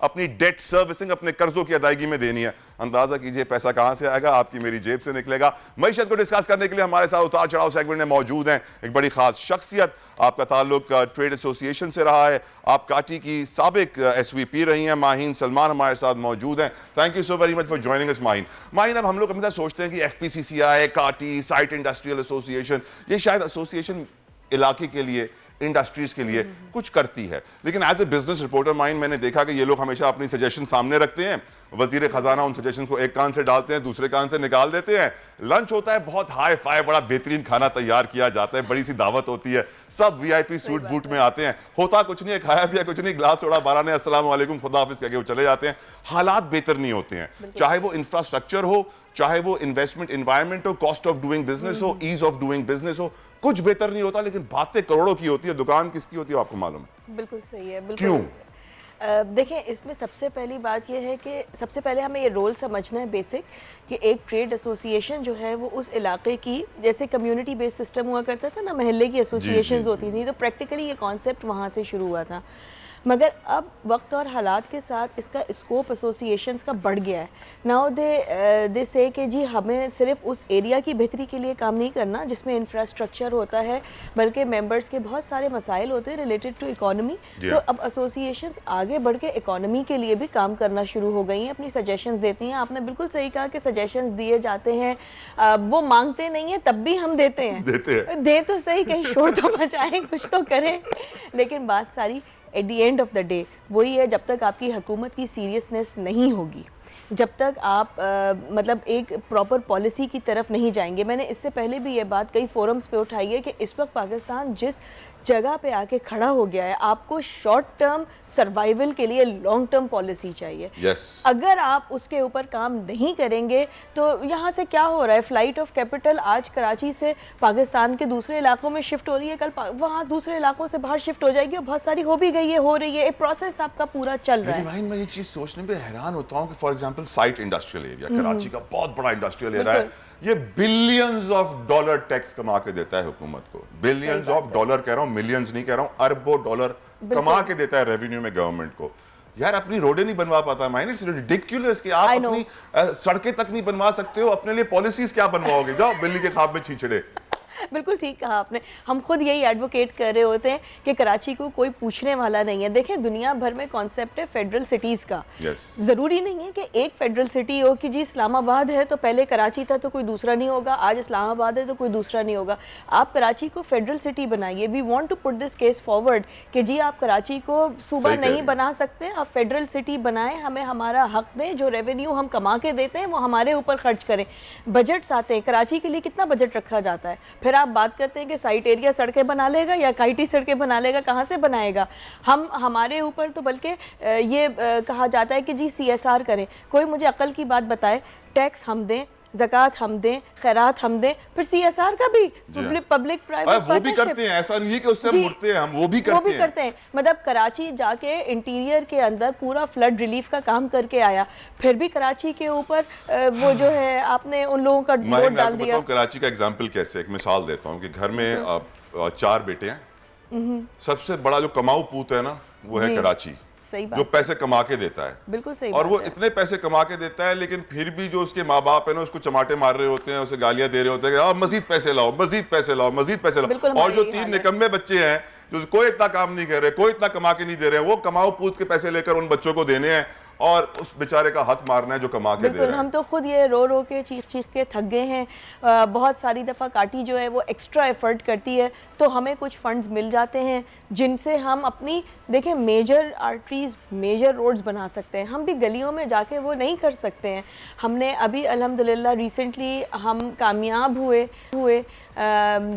अपनी डेट सर्विसिंग, अपने कर्जों की अदायगी में देनी है। अंदाजा कीजिए पैसा कहां से आएगा, आपकी मेरी जेब से निकलेगा। मईशत को डिस्कस करने के लिए हमारे साथ उतार चढ़ाव सेगमेंट में मौजूद हैं एक बड़ी खास शख्सियत, आपका ताल्लुक ट्रेड एसोसिएशन से रहा है, आप काटी की साबिक SVP रही हैं, माहीन सलमान हमारे साथ मौजूद हैं। Thank you so very much for joining us Maheen. अब हम लोग हमेशा सोचते हैं कि FPCCI, काटी, साइट इंडस्ट्रियल एसोसिएशन, ये शायद एसोसिएशन इलाके के लिए, इंडस्ट्रीज के लिए कुछ करती है, लेकिन as a business reporter mind मैंने देखा कि ये लोग हमेशा अपनी सजेशन सामने रखते हैं। वजीर खजाना उन सजेशन को एक कान से डालते हैं, दूसरे कान से निकाल देते हैं। लंच होता है, बहुत हाई फाई बड़ा बेहतरीन खाना तैयार किया जाता है, बड़ी सी दावत होती है, सब VIP सूट बूट में आते हैं, होता कुछ नहीं है, खाया पिया कुछ नहीं, ग्लास थोड़ा 12 ने अस्सलाम वालेकुम खुदा हाफिज कह के वो चले जाते हैं। हालात बेहतर नहीं होते हैं, चाहे वो इंफ्रास्ट्रक्चर हो, चाहे वो इन्वेस्टमेंट एनवायरनमेंट हो, कॉस्ट ऑफ डूइंग बिजनेस हो, ईज ऑफ डूइंग बिजनेस हो, कुछ बेहतर नहीं होता। लेकिन बातें करोड़ों की होती है, दुकान किसकी होती है आपको मालूम है? बिल्कुल सही है। बिल्कुल। क्यों? देखें, इसमें सबसे पहली बात यह है कि सबसे पहले हमें ये रोल समझना है बेसिक, कि एक ट्रेड एसोसिएशन जो है वो उस इलाके की, जैसे कम्युनिटी बेस्ड सिस्टम हुआ करता था ना, महल्ले की एसोसिएशंस होती थी, तो प्रैक्टिकली ये कॉन्सेप्ट वहाँ से शुरू हुआ था। मगर अब वक्त और हालात के साथ इसका स्कोप एसोसिएशंस का बढ़ गया है। नाउ दे से कि जी हमें सिर्फ उस एरिया की बेहतरी के लिए काम नहीं करना जिसमें इंफ्रास्ट्रक्चर होता है, बल्कि मेंबर्स के बहुत सारे मसाइल होते हैं रिलेटेड टू इकोनॉमी। तो अब एसोसिएशंस आगे बढ़ के इकोनॉमी के लिए भी काम करना शुरू हो गई हैं, अपनी सजेशंस देती हैं। आपने बिल्कुल सही कहा कि सजेशंस दिए जाते हैं, वो मांगते नहीं हैं तब भी हम देते हैं। दे तो सही, कहीं शोर तो मचाएं, कुछ तो करें। लेकिन बात सारी at the end of the day वही है, जब तक आपकी हुकूमत की सीरियसनेस नहीं होगी, जब तक आप मतलब एक प्रॉपर पॉलिसी की तरफ नहीं जाएंगे। मैंने इससे पहले भी ये बात कई फोरम्स पे उठाई है कि इस वक्त पाकिस्तान जिस जगह पे आके खड़ा हो गया है, आपको शॉर्ट टर्म सर्वाइवल के लिए लॉन्ग टर्म पॉलिसी चाहिए। अगर आप उसके ऊपर काम नहीं करेंगे तो यहाँ से क्या हो रहा है, फ्लाइट ऑफ कैपिटल आज कराची से पाकिस्तान के दूसरे इलाकों में शिफ्ट हो रही है, कल वहाँ दूसरे इलाकों से बाहर शिफ्ट हो जाएगी, और बहुत सारी हो भी गई है, हो रही है, एक प्रोसेस आपका पूरा चल रहा है। मैं ये चीज सोचने पे हैरान होता हूँ कि for example site industrial area, Karachi का बहुत बड़ा इंडस्ट्रियल एरिया है, ये बिलियंस ऑफ डॉलर टैक्स कमा के देता है हुकूमत को। बिलियंस ऑफ डॉलर कह रहा हूँ, मिलियंस नहीं कह रहा हूँ, अरबों डॉलर कमा के देता है रेवेन्यू में गवर्नमेंट को। यार अपनी रोडें नहीं बनवा पाता है, इट्स रिडिकुलस कि आप अपनी सड़कें तक नहीं बनवा सकते हो, अपने लिए पॉलिसीज क्या बनवाओगे, जाओ बिल्ली के खाब में छींचड़े। बिल्कुल ठीक कहा आपने। हम खुद यही एडवोकेट कर रहे होते हैं कि कराची को कोई पूछने वाला नहीं है। देखें, दुनिया भर में कॉन्सेप्ट है फेडरल सिटीज़ का। ज़रूरी नहीं है कि एक फेडरल सिटी हो कि जी इस्लामाबाद है तो पहले कराची था तो कोई दूसरा नहीं होगा, आज इस्लामाबाद है तो कोई दूसरा नहीं होगा। आप कराची को फेडरल सिटी बनाइए। We want to put this case forward कि जी आप कराची को सूबा नहीं बना सकते, आप फेडरल सिटी बनाएं, हमें हमारा हक दें, जो रेवेन्यू हम कमा के देते हैं वो हमारे ऊपर खर्च करें। बजट्स आते हैं, कराची के लिए कितना बजट रखा जाता है, फिर आप बात करते हैं कि साइट एरिया सड़कें बना लेगा या काइटी सड़कें बना लेगा, कहाँ से बनाएगा? हम हमारे ऊपर तो बल्कि ये कहा जाता है कि जी CSR करें। कोई मुझे अक्ल की बात बताए, टैक्स हम दें, ज़कात हम दें, खैरात हम दें, फिर CSR का भी पब्लिक प्राइवेट वो भी करते हैं। ऐसा नहीं है कि उससे हम मुड़ते हैं, हम वो भी करते हैं। मतलब कराची जाके इंटीरियर के अंदर पूरा फ्लड रिलीफ का काम करके आया, फिर भी कराची के ऊपर वो जो है आपने उन लोगों का लोड डाल दिया। कराची का एग्जाम्पल कैसे, एक मिसाल देता हूँ कि घर में 4 बेटे हैं, सबसे बड़ा जो कमाऊ पूत है ना वो है कराची, जो पैसे कमा के देता है। बिल्कुल सही और वो बात है। इतने पैसे कमा के देता है, लेकिन फिर भी जो उसके माँ बाप है ना उसको चमाटे मार रहे होते हैं, उसे गालियां दे रहे होते हैं कि मजीद पैसे लाओ, मजीद पैसे लाओ, मजीद पैसे लाओ। और जो 3 निकम्मे बच्चे हैं जो कोई इतना काम नहीं कर रहे, कोई इतना कमा के नहीं दे रहे हैं, वो कमाओ पूछ के पैसे लेकर उन बच्चों को देने हैं और उस बेचारे का हक मारना है जो कमा के दे रहा है। हम तो खुद ये रो रो के चीख चीख के थक गए हैं। बहुत सारी दफ़ा काटी जो है वो एक्स्ट्रा एफर्ट करती है तो हमें कुछ फंड्स मिल जाते हैं जिनसे हम अपनी देखें मेजर आर्टरीज, मेजर रोड्स बना सकते हैं। हम भी गलियों में जाके वो नहीं कर सकते हैं। हमने अभी अल्हम्दुलिल्लाह रिसेंटली हम कामयाब हुए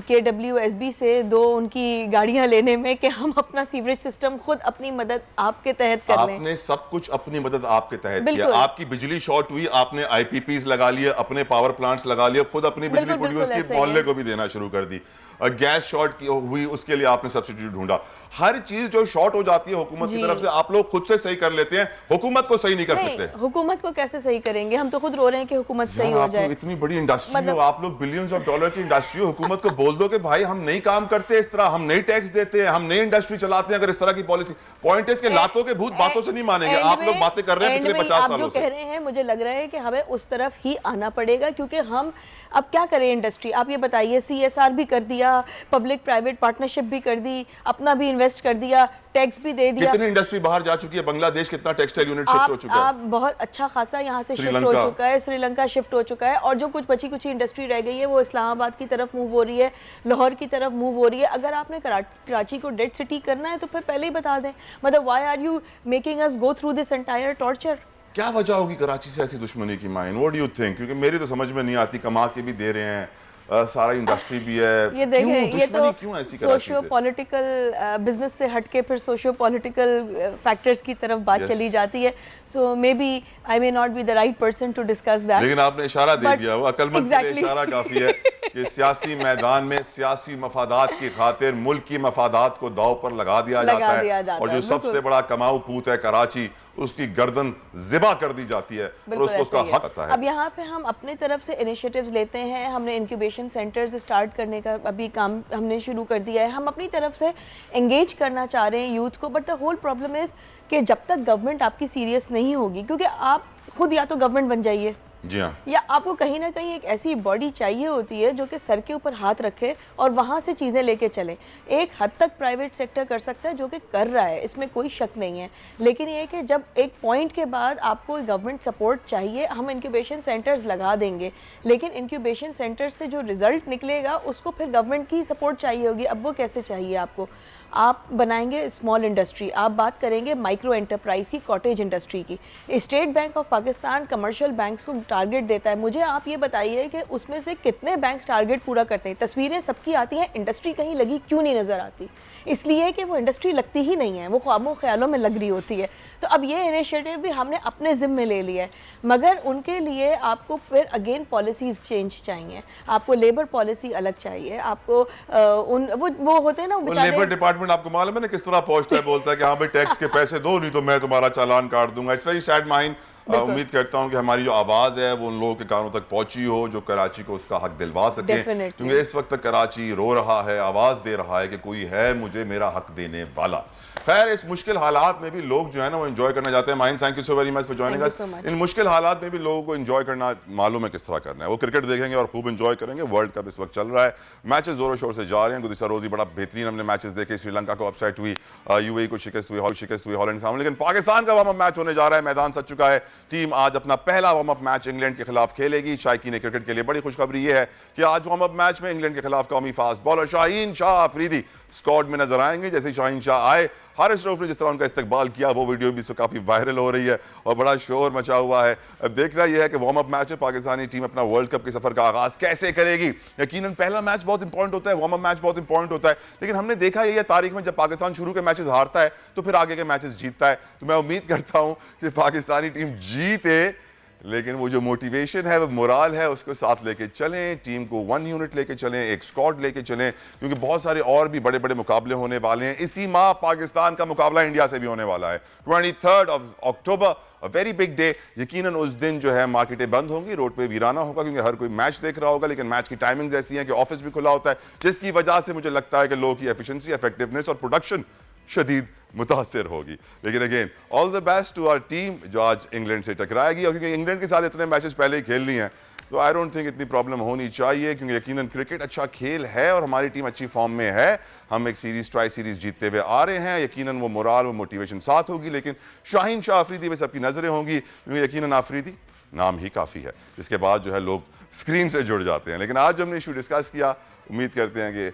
KWSB से 2 उनकी गाड़ियां लेने में कि हम अपना सीवरेज सिस्टम खुद अपनी मदद आपके तहत कर लें। आपने सब कुछ अपनी मदद आपके तहत किया। आपकी बिजली शॉर्ट हुई, आपने IPPs लगा लिए, अपने पावर प्लांट्स लगा लिए, खुद अपनी बिजली प्रोड्यूस की, मोहल्ले को भी देना शुरू कर दी। गैस शॉर्ट हुई, उसके लिए आपने सब्सिट्यूट ढूंढा। हर चीज जो शॉर्ट हो जाती है हुकूमत की तरफ से आप लोग खुद से सही कर लेते हैं, हुकूमत को सही नहीं कर सकते। हुकूमत को कैसे सही करेंगे? हम तो खुद रो रहे हैं कि हुकूमत सही हो जाए। इतनी बड़ी इंडस्ट्री हो, आप लोग बिलियंस ऑफ डॉलर की इंडस्ट्री हो, हुकूमत को बोल दो कि भाई हम नहीं काम करते इस तरह, हम नहीं टैक्स देते हैं, हम नई इंडस्ट्री चलाते हैं। अगर इस तरह की पॉलिसी, पॉइंट है कि लातों के भूत बातों से नहीं मानेंगे। आप लोग बातें कर रहे हैं पिछले 50 सालों से। कह रहे हैं, मुझे लग रहा है कि हमें उस तरफ ही आना पड़ेगा, क्योंकि हम अब क्या करें इंडस्ट्री? आप ये बताइए, CSR भी कर दिया, पब्लिक प्राइवेट पार्टनरशिप भी कर दी, अपना भी इन्वेस्ट कर दिया, टैक्स भी दे दिया। कितनी इंडस्ट्री बाहर जा चुकी है? बांग्लादेश कितना टेक्सटाइल यूनिट शिफ्ट हो चुका है? आप बहुत अच्छा खासा यहाँ से शिफ्ट हो चुका है, श्रीलंका शिफ्ट हो चुका है, और जो कुछ बची कुछ इंडस्ट्री रह गई है वो इस्लामाबाद की तरफ मूव हो रही है, लाहौर की तरफ मूव हो रही है। अगर आपने कराची को डेड सिटी करना है तो फिर पहले ही बता दें। मतलब why are you making us go through this entire torture? क्या वजह होगी कराची से ऐसी दुश्मनी की माइन? What do you think? क्योंकि मेरी तो समझ में नहीं आती, कमा के भी दे रहे हैं, सारा इंडस्ट्री भी है, ये देखें, ये तो क्यों ऐसी कराची से? सोशियो पॉलिटिकल बिजनेस से हटके फिर सोशियो पॉलिटिकल फैक्टर्स की तरफ बात चली जाती है। So may be I may not be the right person to discuss that. लेकिन आपने इशारा दे दिया, वो अक्लमंद के लिए इशारा काफी है कि सियासी मैदान में सियासी मफादात की खातिर मुल्क की मफादात को दाव पर लगा दिया जाता है, और जो सबसे बड़ा कमाऊ पूत है कराची, उसकी गर्दन ज़िबा कर दी जाती है और उसको उसका हक आता है। अब यहाँ पे हम अपने तरफ से इनिशिएटिव्स लेते हैं। हमने इंक्यूबेशन सेंटर्स स्टार्ट करने का अभी काम हमने शुरू कर दिया है। हम अपनी तरफ से एंगेज करना चाह रहे हैं यूथ को, but the whole problem is कि जब तक गवर्नमेंट आपकी सीरियस नहीं होगी, क्योंकि आप खुद या तो गवर्नमेंट बन जाइए, जी हाँ, या आपको कहीं ना कहीं एक ऐसी बॉडी चाहिए होती है जो कि सर के ऊपर हाथ रखे और वहाँ से चीज़ें लेके चले। एक हद तक प्राइवेट सेक्टर कर सकता है, जो कि कर रहा है, इसमें कोई शक नहीं है। लेकिन ये कि जब एक पॉइंट के बाद आपको गवर्नमेंट सपोर्ट चाहिए, हम इंक्यूबेशन सेंटर्स लगा देंगे, लेकिन इंक्यूबेशन सेंटर से जो रिजल्ट निकलेगा उसको फिर गवर्नमेंट की सपोर्ट चाहिए होगी। अब वो कैसे चाहिए आपको? आप बनाएंगे स्मॉल इंडस्ट्री, आप बात करेंगे माइक्रो एंटरप्राइज की, कॉटेज इंडस्ट्री की। State bank of Pakistan commercial banks को टारगेट देता है। मुझे आप ये बताइए कि उसमें से कितने बैंक्स टारगेट पूरा करते हैं? तस्वीरें सबकी आती हैं, इंडस्ट्री कहीं लगी क्यों नहीं नज़र आती? इसलिए कि वो इंडस्ट्री लगती ही नहीं है, वो ख्वाबों ख्यालों में लग रही होती है। तो अब ये इनिशिएटिव भी हमने अपने ज़िम्मे ले लिया है, मगर उनके लिए आपको फिर अगेन पॉलिसीज़ चेंज चाहिए। आपको लेबर पॉलिसी अलग चाहिए, आपको वो होते हैं ना लेबर डिपार्टमेंट, आपको मालूम है ना किस तरह पहुंचता है, बोलता है कि हाँ भाई टैक्स के पैसे दो, नहीं तो मैं तुम्हारा चालान काट दूंगा। It's very sad mine. उम्मीद करता हूँ कि हमारी जो आवाज़ है वो उन लोगों के कानों तक पहुंची हो जो कराची को उसका हक दिलवा सके, क्योंकि इस वक्त कराची रो रहा है, आवाज़ दे रहा है कि कोई है मुझे मेरा हक देने वाला। खैर, इस मुश्किल हालात में भी लोग जो है ना वो एंजॉय करना चाहते हैं। माइन, thank you so very much for joining us. इन मुश्किल हालात में भी लोगों को एंजॉय करना मालूम है किस तरह करना है। वो क्रिकेट देखेंगे और खूब एंजॉय करेंगे। वर्ल्ड कप इस वक्त चल रहा है, मैचेस जोरों शोर से जा रहे हैं। गुज़िश्ता रोज़ ही बड़ा बेहतरीन हमने मैचेस देखे। श्रीलंका को अपसेट हुई, यूएई को शिकस्त हुई, हॉलैंड सामने। लेकिन पाकिस्तान का वार्म अप मैच होने जा रहा है, मैदान सज चुका है। टीम आज अपना पहला वार्म अप मैच इंग्लैंड के खिलाफ खेलेगी। शायकीन क्रिकेट के लिए बड़ी खुशखबरी ये है कि आज वार्म अप मैच में इंग्लैंड के खिलाफ कौमी fast bowler Shaheen Shah Afridi squad में नजर आएंगे। जैसे शाहीन शाह आए, हारिस रऊफ ने जिस तरह उनका इस्तकबाल किया, वो वीडियो भी इसको काफ़ी वायरल हो रही है और बड़ा शोर मचा हुआ है। अब देखना यह है कि वार्म अप मैच में पाकिस्तानी टीम अपना वर्ल्ड कप के सफर का आगाज कैसे करेगी। यकीनन पहला मैच बहुत इंपॉर्टेंट होता है, वार्म अप मैच बहुत इंपॉर्टेंट होता है, लेकिन हमने देखा यह तारीख में जब पाकिस्तान शुरू के मैचेस हारता है तो फिर आगे के मैचेस जीतता है। तो मैं उम्मीद करता हूं कि पाकिस्तानी टीम जीते, लेकिन वो जो मोटिवेशन है, वो मोराल है, उसको साथ लेके चलें, टीम को 1 यूनिट लेके चलें, एक स्क्वाड लेके चलें, क्योंकि बहुत सारे और भी बड़े बड़े मुकाबले होने वाले हैं। इसी माह पाकिस्तान का मुकाबला इंडिया से भी होने वाला है, 23 अक्टूबर, अ वेरी बिग डे। यकीनन उस दिन जो है मार्केटें बंद होंगी, रोड पे वीराना होगा, क्योंकि हर कोई मैच देख रहा होगा, लेकिन मैच की टाइमिंग्स ऐसी हैं कि ऑफिस भी खुला होता है, जिसकी वजह से मुझे लगता है कि लोगों की एफिशिएंसी, इफेक्टिवनेस और प्रोडक्शन शदीद मुतासर होगी। लेकिन again all the best to our team जो आज इंग्लैंड से टकराएगी, और क्योंकि इंग्लैंड के साथ इतने मैचेस पहले ही खेल ली हैं तो आई डोंट थिंक इतनी प्रॉब्लम होनी चाहिए, क्योंकि यकीनन क्रिकेट अच्छा खेल है और हमारी टीम अच्छी फॉर्म में है। हम एक सीरीज, ट्राई सीरीज जीतते हुए आ रहे हैं। यकीनन वो मोराल, वो मोटिवेशन साथ होगी, लेकिन शाहीन शाह अफरीदी पे सबकी नजरें होंगी, क्योंकि यकीनन अफरीदी नाम ही काफ़ी है, इसके बाद जो है लोग स्क्रीन से जुड़ जाते हैं। लेकिन आज हमने इशू डिस्कस किया, उम्मीद करते हैं कि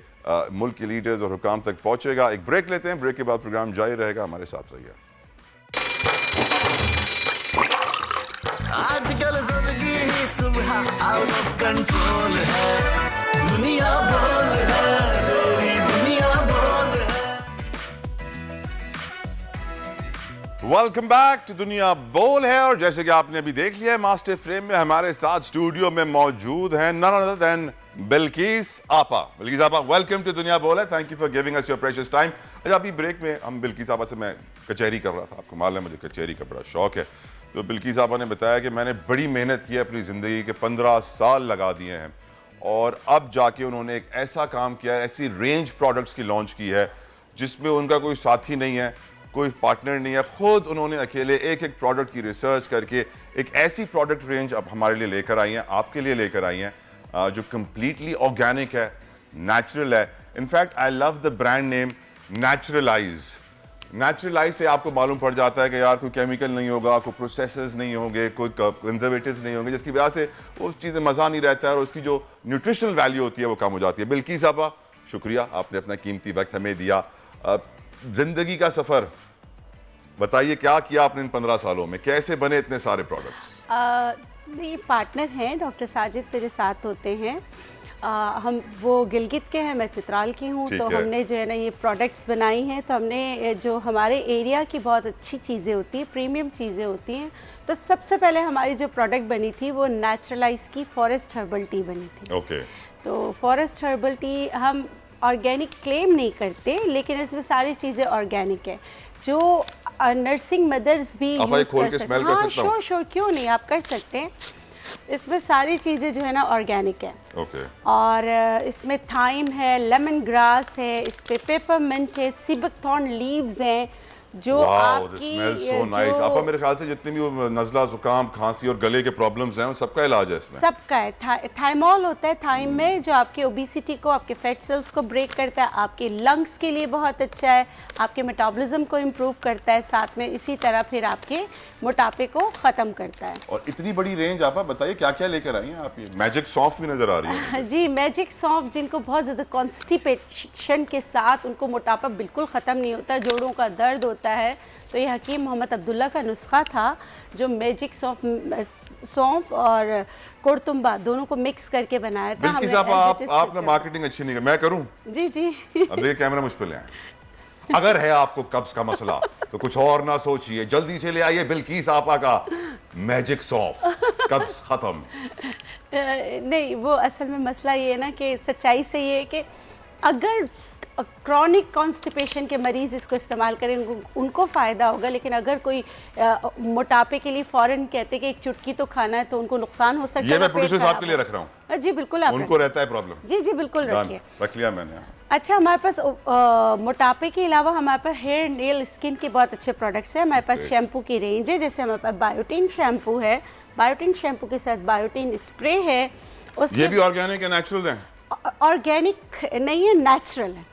मुल्क के लीडर्स और हुकाम तक पहुंचेगा। एक ब्रेक लेते हैं, ब्रेक के बाद प्रोग्राम जारी रहेगा, हमारे साथ रहिए। आजकल जिंदगी ही सुबह आउट ऑफ कंट्रोल है, दुनिया बोल है, तेरी दुनिया बोल है। वेलकम बैक टू दुनिया बोल है, और जैसे कि आपने अभी देख लिया है, मास्टर फ्रेम में हमारे साथ स्टूडियो में मौजूद हैं नन अदर देन बिल्किस आपा। बिल्किस आपा, वेलकम टू दुनिया बोल है, thank you for giving us your precious time. अच्छा, अभी ब्रेक में हम बिल्किस आपा से मैं कचहरी कर रहा था, आपको मालूम है मुझे कचहरी का बड़ा शौक है। तो बिल्किस आपा ने बताया कि मैंने बड़ी मेहनत की है, अपनी ज़िंदगी के 15 साल लगा दिए हैं, और अब जाके उन्होंने एक ऐसा काम किया है, ऐसी रेंज प्रोडक्ट्स की लॉन्च की है जिसमें उनका कोई साथी नहीं है, कोई पार्टनर नहीं है। खुद उन्होंने अकेले एक एक प्रोडक्ट की रिसर्च करके एक ऐसी प्रोडक्ट रेंज अब हमारे लिए लेकर आई हैं, आपके लिए लेकर आई हैं, जो कंप्लीटली ऑर्गेनिक है, नेचुरल है। In fact I love the brand name neutralise. Neutralise से आपको मालूम पड़ जाता है कि यार कोई केमिकल नहीं होगा, कोई प्रोसेसेस नहीं होंगे, कोई कंजर्वेटिव्स नहीं होंगे, जिसकी वजह से वो चीज़ें मज़ा नहीं रहता है और उसकी जो न्यूट्रिशनल वैल्यू होती है वो कम हो जाती है। बिल्किस आपा, शुक्रिया, आपने अपना कीमती वक्त हमें दिया। जिंदगी का सफ़र बताइए, क्या किया आपने इन 15 सालों में, कैसे बने इतने सारे प्रोडक्ट्स? ये पार्टनर हैं, डॉक्टर साजिद मेरे साथ होते हैं। हम वो गिलगित के हैं, मैं चित्राल की हूँ, तो हमने जो है ना ये प्रोडक्ट्स बनाई हैं। तो हमने जो हमारे एरिया की बहुत अच्छी चीज़ें होती हैं, प्रीमियम चीज़ें होती हैं, तो सबसे पहले हमारी जो प्रोडक्ट बनी थी वो नेचुरलाइज की फॉरेस्ट हर्बल टी बनी थी। ओके। तो फॉरेस्ट हर्बल टी हम ऑर्गेनिक क्लेम नहीं करते, लेकिन इसमें सारी चीज़ें ऑर्गेनिक है, जो नर्सिंग मदर्स भी यूज़ कर सकते हैं। हाँ, श्योर, क्यों नहीं, आप कर सकते हैं। इसमें सारी चीज़ें जो है ना ऑर्गेनिक है। ओके। और इसमें थाइम है, लेमन ग्रास है, इस पे पेपरमिंट है, सिबकथॉर्न लीव्स हैं, जो आपकी सो नाइस। आपा, मेरे ख्याल से जितने भी वो नज़ला, जुकाम, खांसी और गले के प्रॉब्लम्स हैं, सबका इलाज है इसमें। सबका है। थाइमोल होता है थाइम में, जो आपके ओबेसिटी को, आपके फैट सेल्स को ब्रेक करता है, आपके लंग्स के लिए बहुत अच्छा है, आपके मेटाबॉलिज्म को इम्प्रूव करता है, साथ में इसी तरह फिर आपके मोटापे को ख़त्म करता है। और इतनी बड़ी रेंज, आपा बताइए क्या क्या लेकर आई हैं आप? ये मैजिक सौंफ भी नज़र आ रही है। जी, मैजिक सौंफ, जिनको बहुत ज़्यादा कॉन्स्टिपेशन के साथ उनको मोटापा बिल्कुल ख़त्म नहीं होता, जोड़ों का दर्द होता है, तो ये हकीम मोहम्मद अब्दुल्ला का नुस्खा था, जो मैजिक सौंफ और कुरतुम्बा दोनों को मिक्स करके बनाया था। बिल्किस आप ना मार्केटिंग अच्छी नहीं कर, मैं करूं? जी जी। अब देखिए, कैमरा मुझ पे ले आए। अगर है आपको कब्ज का मसला तो कुछ और ना सोचिए, जल्दी से ले आइए बिल्किस आपा का मैजिक सौंफ, कब्ज खत्म। नहीं, वो असल में मसला ये है ना कि सच्चाई से ये है कि अगर क्रॉनिक कॉन्स्टिपेशन के मरीज़ इसको इस्तेमाल करें उनको फ़ायदा होगा, लेकिन अगर कोई मोटापे के लिए फ़ौरन कहते हैं कि एक चुटकी तो खाना है तो उनको नुकसान हो सकता है। ये मैं प्रोड्यूसर साहब के लिए रख रहा हूँ। जी बिल्कुल, आप उनको रहता है प्रॉब्लम। जी जी बिल्कुल रखिए। रख लिया मैंने। अच्छा, हमारे पास मोटापे के अलावा हमारे पास हेयर, नेल, स्किन के बहुत अच्छे प्रोडक्ट्स हैं। हमारे पास शैम्पू की रेंज है, जैसे हमारे पास बायोटीन शैम्पू है, बायोटीन शैम्पू के साथ बायोटीन स्प्रे है। ये भी ऑर्गेनिक है, नेचुरल है? ऑर्गेनिक नहीं है, नेचुरल है।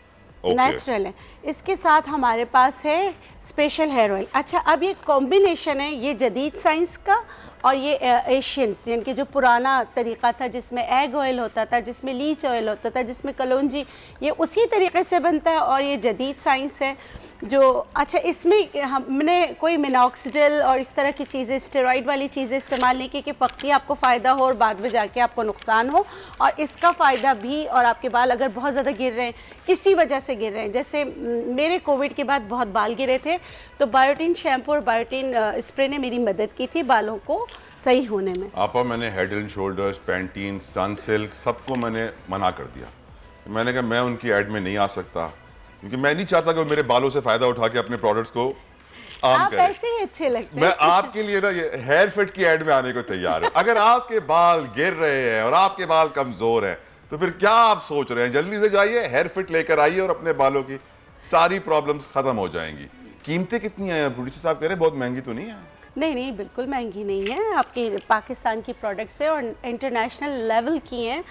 नेचुरल है। इसके साथ हमारे पास है स्पेशल हेयर ऑयल। अच्छा, अब ये कॉम्बिनेशन है, ये जदीद साइंस का और ये एशियंस, यानी कि जो पुराना तरीक़ा था जिसमें एग ऑयल होता था, जिसमें लीच ऑयल होता था, जिसमें कलौंजी, ये उसी तरीके से बनता है और ये जदीद साइंस है जो। अच्छा, इसमें हमने कोई मिनॉक्सिडिल और इस तरह की चीज़ें, स्टेरॉइड वाली चीज़ें इस्तेमाल नहीं की कि पक्की आपको फ़ायदा हो और बाद में जाके आपको नुकसान हो। और इसका फ़ायदा भी, और आपके बाल अगर बहुत ज़्यादा गिर रहे हैं, किसी वजह से गिर रहे हैं, जैसे मेरे कोविड के बाद बहुत बाल गिरे थे, तो बायोटीन शैम्पू और बायोटीन स्प्रे ने मेरी मदद की थी बालों को सही होने में। आपा, मैंने head and shoulders, Pantene, Sunsilk सबको मैंने मना कर दिया। मैंने कहा मैं उनकी ऐड में नहीं आ सकता, क्योंकि मैं नहीं चाहता कि वो मेरे बालों से फायदा उठा के अपने प्रोडक्ट्स को आम आप करें। ऐसे ही अच्छे लगते हैं। मैं आपके लिए ना ये हेयर फिट की ऐड में आने को तैयार हूं। अगर आपके बाल गिर रहे हैं और आपके बाल कमजोर हैं, तो फिर क्या आप सोच रहे हैं? जल्दी से जाइए, हेयर फिट लेकर आइए और अपने बालों की सारी प्रॉब्लम्स खत्म हो जाएंगी। कीमतें कितनी हैं? प्रोड्यूसर साहब कह रहे हैं बहुत महंगी तो नहीं है? नहीं नहीं, बिल्कुल महंगी नहीं है। आपकी पाकिस्तान की प्रोडक्ट्स है और इंटरनेशनल लेवल की हैं।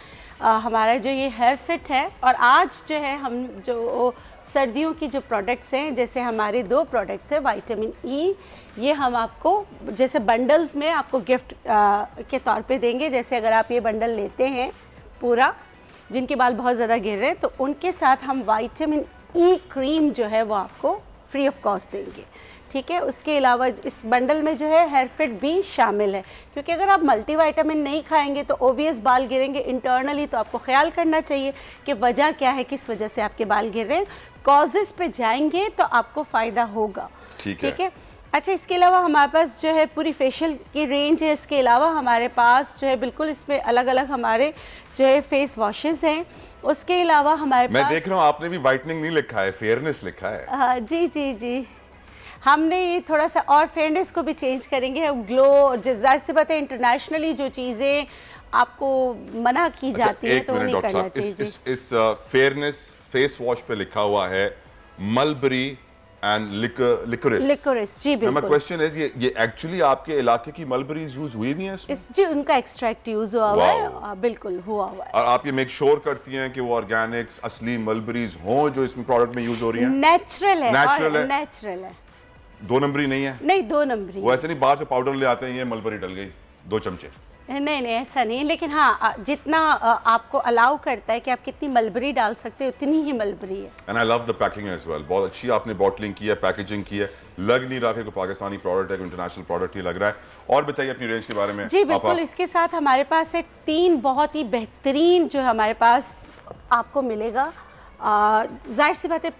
हमारा जो ये हेयर फिट है, और आज जो है हम जो सर्दियों की जो प्रोडक्ट्स हैं, जैसे हमारे 2 प्रोडक्ट्स हैं विटामिन ई, ये हम आपको जैसे बंडल्स में आपको गिफ्ट के तौर पे देंगे। जैसे अगर आप ये बंडल लेते हैं पूरा, जिनके बाल बहुत ज़्यादा गिर रहे हैं, तो उनके साथ हम विटामिन ई क्रीम जो है वो आपको फ्री ऑफ कॉस्ट देंगे। ठीक है, उसके अलावा इस बंडल में जो है हेयर फिट भी शामिल है, क्योंकि अगर आप मल्टीविटामिन नहीं खाएंगे तो ओबियस बाल गिरेंगे इंटरनली। तो आपको ख्याल करना चाहिए कि वजह क्या है, किस वजह से आपके बाल गिर रहे हैं। कॉजेज़ पे जाएंगे तो आपको फ़ायदा होगा। ठीक है। अच्छा, इसके अलावा हमारे पास जो है पूरी फेशियल की रेंज है। इसके अलावा हमारे पास जो है बिल्कुल इसमें अलग अलग हमारे जो है फेस वॉशेस हैं। उसके अलावा हमारे मैं देख रहा हूँ आपने भी वाइटनिंग नहीं लिखा है, फेयरनेस लिखा है। हाँ जी जी जी, हमने ये थोड़ा सा और फेयरनेस को भी चेंज करेंगे। ग्लो, जाहिर सी बात है, इंटरनेशनली जो चीज़ें आपको मना की जाती हैं तो वो नहीं करना चाहिए। इस फेयरनेस फेस वॉश पे लिखा हुआ है मलबरी एंड लिकोरिस। जी बिल्कुल। मेरा क्वेश्चन है, ये एक्चुअली आपके इलाके की मलबरीज यूज हुई भी हैं इसमें? जी, उनका एक्सट्रैक्ट यूज हुआ हुआ है, बिल्कुल हुआ हुआ है। और आप ये मेक श्योर करती हैं कि वो ऑर्गेनिक्स असली मलबरीज हों जो इसमें प्रोडक्ट में यूज हो रही हैं? नेचुरल है। नेचुरल है। 2 नंबरी नहीं है? नहीं, 2 नंबरी। वो ऐसे नहीं बाहर से पाउडर ले आते हैं, ये मलबरी डल गई 2 चमचे। नहीं नहीं, ऐसा नहीं, लेकिन हाँ, जितना आपको अलाउ करता है कि आप कितनी मलबरी डाल सकते हैं, उतनी ही मलबरी है। And I love the packing as well. बहुत अच्छी आपने बॉटलिंग की है, पैकेजिंग की है। लग नहीं रहा कि कोई पाकिस्तानी प्रोडक्ट है, कोई इंटरनेशनल प्रोडक्ट ही लग रहा है। और बताइए अपनी रेंज के बारे में। जी बिल्कुल, इसके साथ हमारे पास है 3 बहुत ही बेहतरीन जो हमारे पास आपको मिलेगा। जाहिर सी बात है,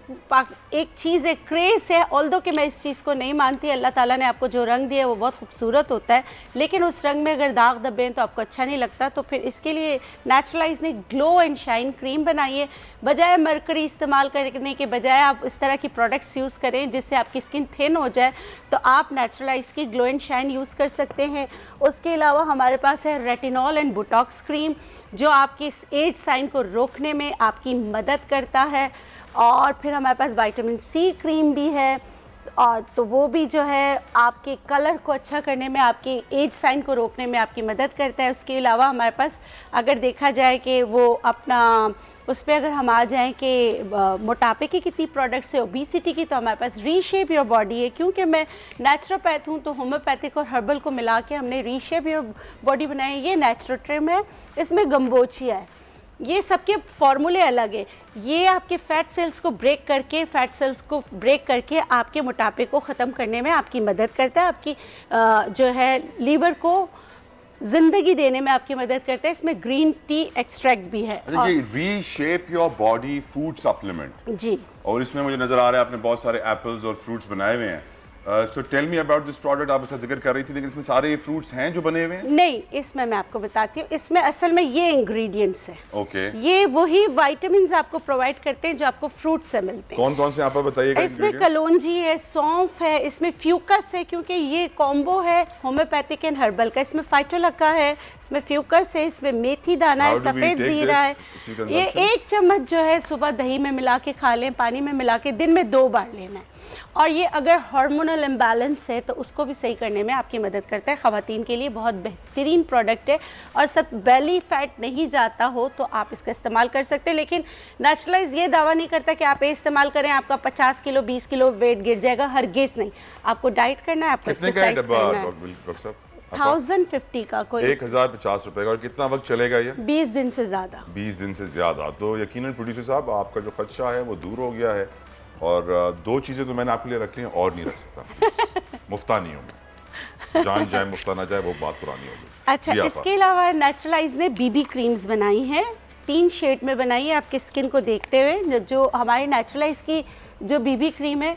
एक चीज़ है, क्रेज़ है। ऑल्दो कि मैं इस चीज़ को नहीं मानती, अल्लाह ताला ने आपको जो रंग दिया है वो बहुत खूबसूरत होता है, लेकिन उस रंग में अगर दाग धब्बे तो आपको अच्छा नहीं लगता। तो फिर इसके लिए नेचुरलाइज ने ग्लो एंड शाइन क्रीम बनाई है। बजाय मरकरी इस्तेमाल करने के बजाय आप इस तरह की प्रोडक्ट्स यूज़ करें जिससे आपकी स्किन थिन हो जाए, तो आप नेचुरलाइज की ग्लो एंड शाइन यूज़ कर सकते हैं। उसके अलावा हमारे पास है रेटिनॉल एंड बोटॉक्स क्रीम, जो आपकी इस एज साइन को रोकने में आपकी मदद करता है। और फिर हमारे पास विटामिन सी क्रीम भी है, और तो वो भी जो है आपके कलर को अच्छा करने में, आपके एज साइन को रोकने में आपकी मदद करता है। उसके अलावा हमारे पास अगर देखा जाए कि वो अपना उस पर अगर हम आ जाएं कि मोटापे की कितनी प्रोडक्ट्स है, ओबेसिटी की, तो हमारे पास रीशेप योर बॉडी है। क्योंकि मैं नेचुरोपैथ हूँ तो होम्योपैथिक और हर्बल को मिला के हमने रीशेप योर बॉडी बनाई है। ये नेचुरोट्रिम है, इसमें गम्बोचिया है। ये सबके फॉर्मूले अलग है। ये आपके फैट सेल्स को ब्रेक करके आपके मोटापे को ख़त्म करने में आपकी मदद करता है। आपकी जो है लीवर को जिंदगी देने में आपकी मदद करता है। इसमें ग्रीन टी एक्सट्रैक्ट भी है। अच्छा, ये reshape your body food supplement. जी। और इसमें मुझे नजर आ रहा है आपने बहुत सारे एप्पल्स और फ्रूट्स बनाए हुए हैं। So tell me about this product, आप इसका जिक्र कर रही थी, लेकिन इसमें सारे फ्रूट्स हैं जो बने हुए हैं? नहीं, इसमें मैं आपको बताती हूँ, इसमें असल में ये इंग्रेडिएंट्स है। ओके। ये वही विटामिन्स आपको प्रोवाइड करते हैं जो आपको फ्रूट से मिलते हैं। कौन कौन से आप बताइएगा? इसमें कलौंजी है, सौंफ है, इसमें फ्यूकस है, क्योंकि ये कॉम्बो है होम्योपैथिक एंड हर्बल का। इसमें फाइटोलक्का है, इसमें फ्यूकस है, इसमें मेथी दाना है, सफेद जीरा है। ये 1 चम्मच जो है सुबह दही में मिला के खा लें, पानी में मिला के दिन में 2 बार लेना है। और ये अगर हार्मोनल इम्बैलेंस है तो उसको भी सही करने में आपकी मदद करता है। ख़वातीन के लिए बहुत बेहतरीन प्रोडक्ट है, और सब बेली फैट नहीं जाता हो तो आप इसका इस्तेमाल कर सकते हैं। लेकिन नेचुरलाइज ये दावा नहीं करता कि आप ये इस्तेमाल करें आपका 50 किलो 20 किलो वेट गिर जाएगा, हरगिज़ नहीं। आपको डाइट करना है, आपको एक्सरसाइज करना है। 1050 का, कोई 1050 रुपए का। और कितना वक्त चलेगा ये? 20 दिन से ज़्यादा। 20 दिन से ज़्यादा। तो यकीनन प्रोड्यूसर साहब, आपका जो खदशा है वो दूर हो गया है। और 2 चीज़ें तो मैंने आपके लिए रखी हैं, और नहीं रख सकता। मुफ्तानियों में जान जाए मुफ्ता ना जाए, वो बात पुरानी होगी। अच्छा, इसके अलावा नेचुरलाइज ने बीबी क्रीम्स बनाई हैं, 3 शेड में बनाई है आपकी स्किन को देखते हुए। जो हमारे नेचुरलाइज की जो बीबी क्रीम है,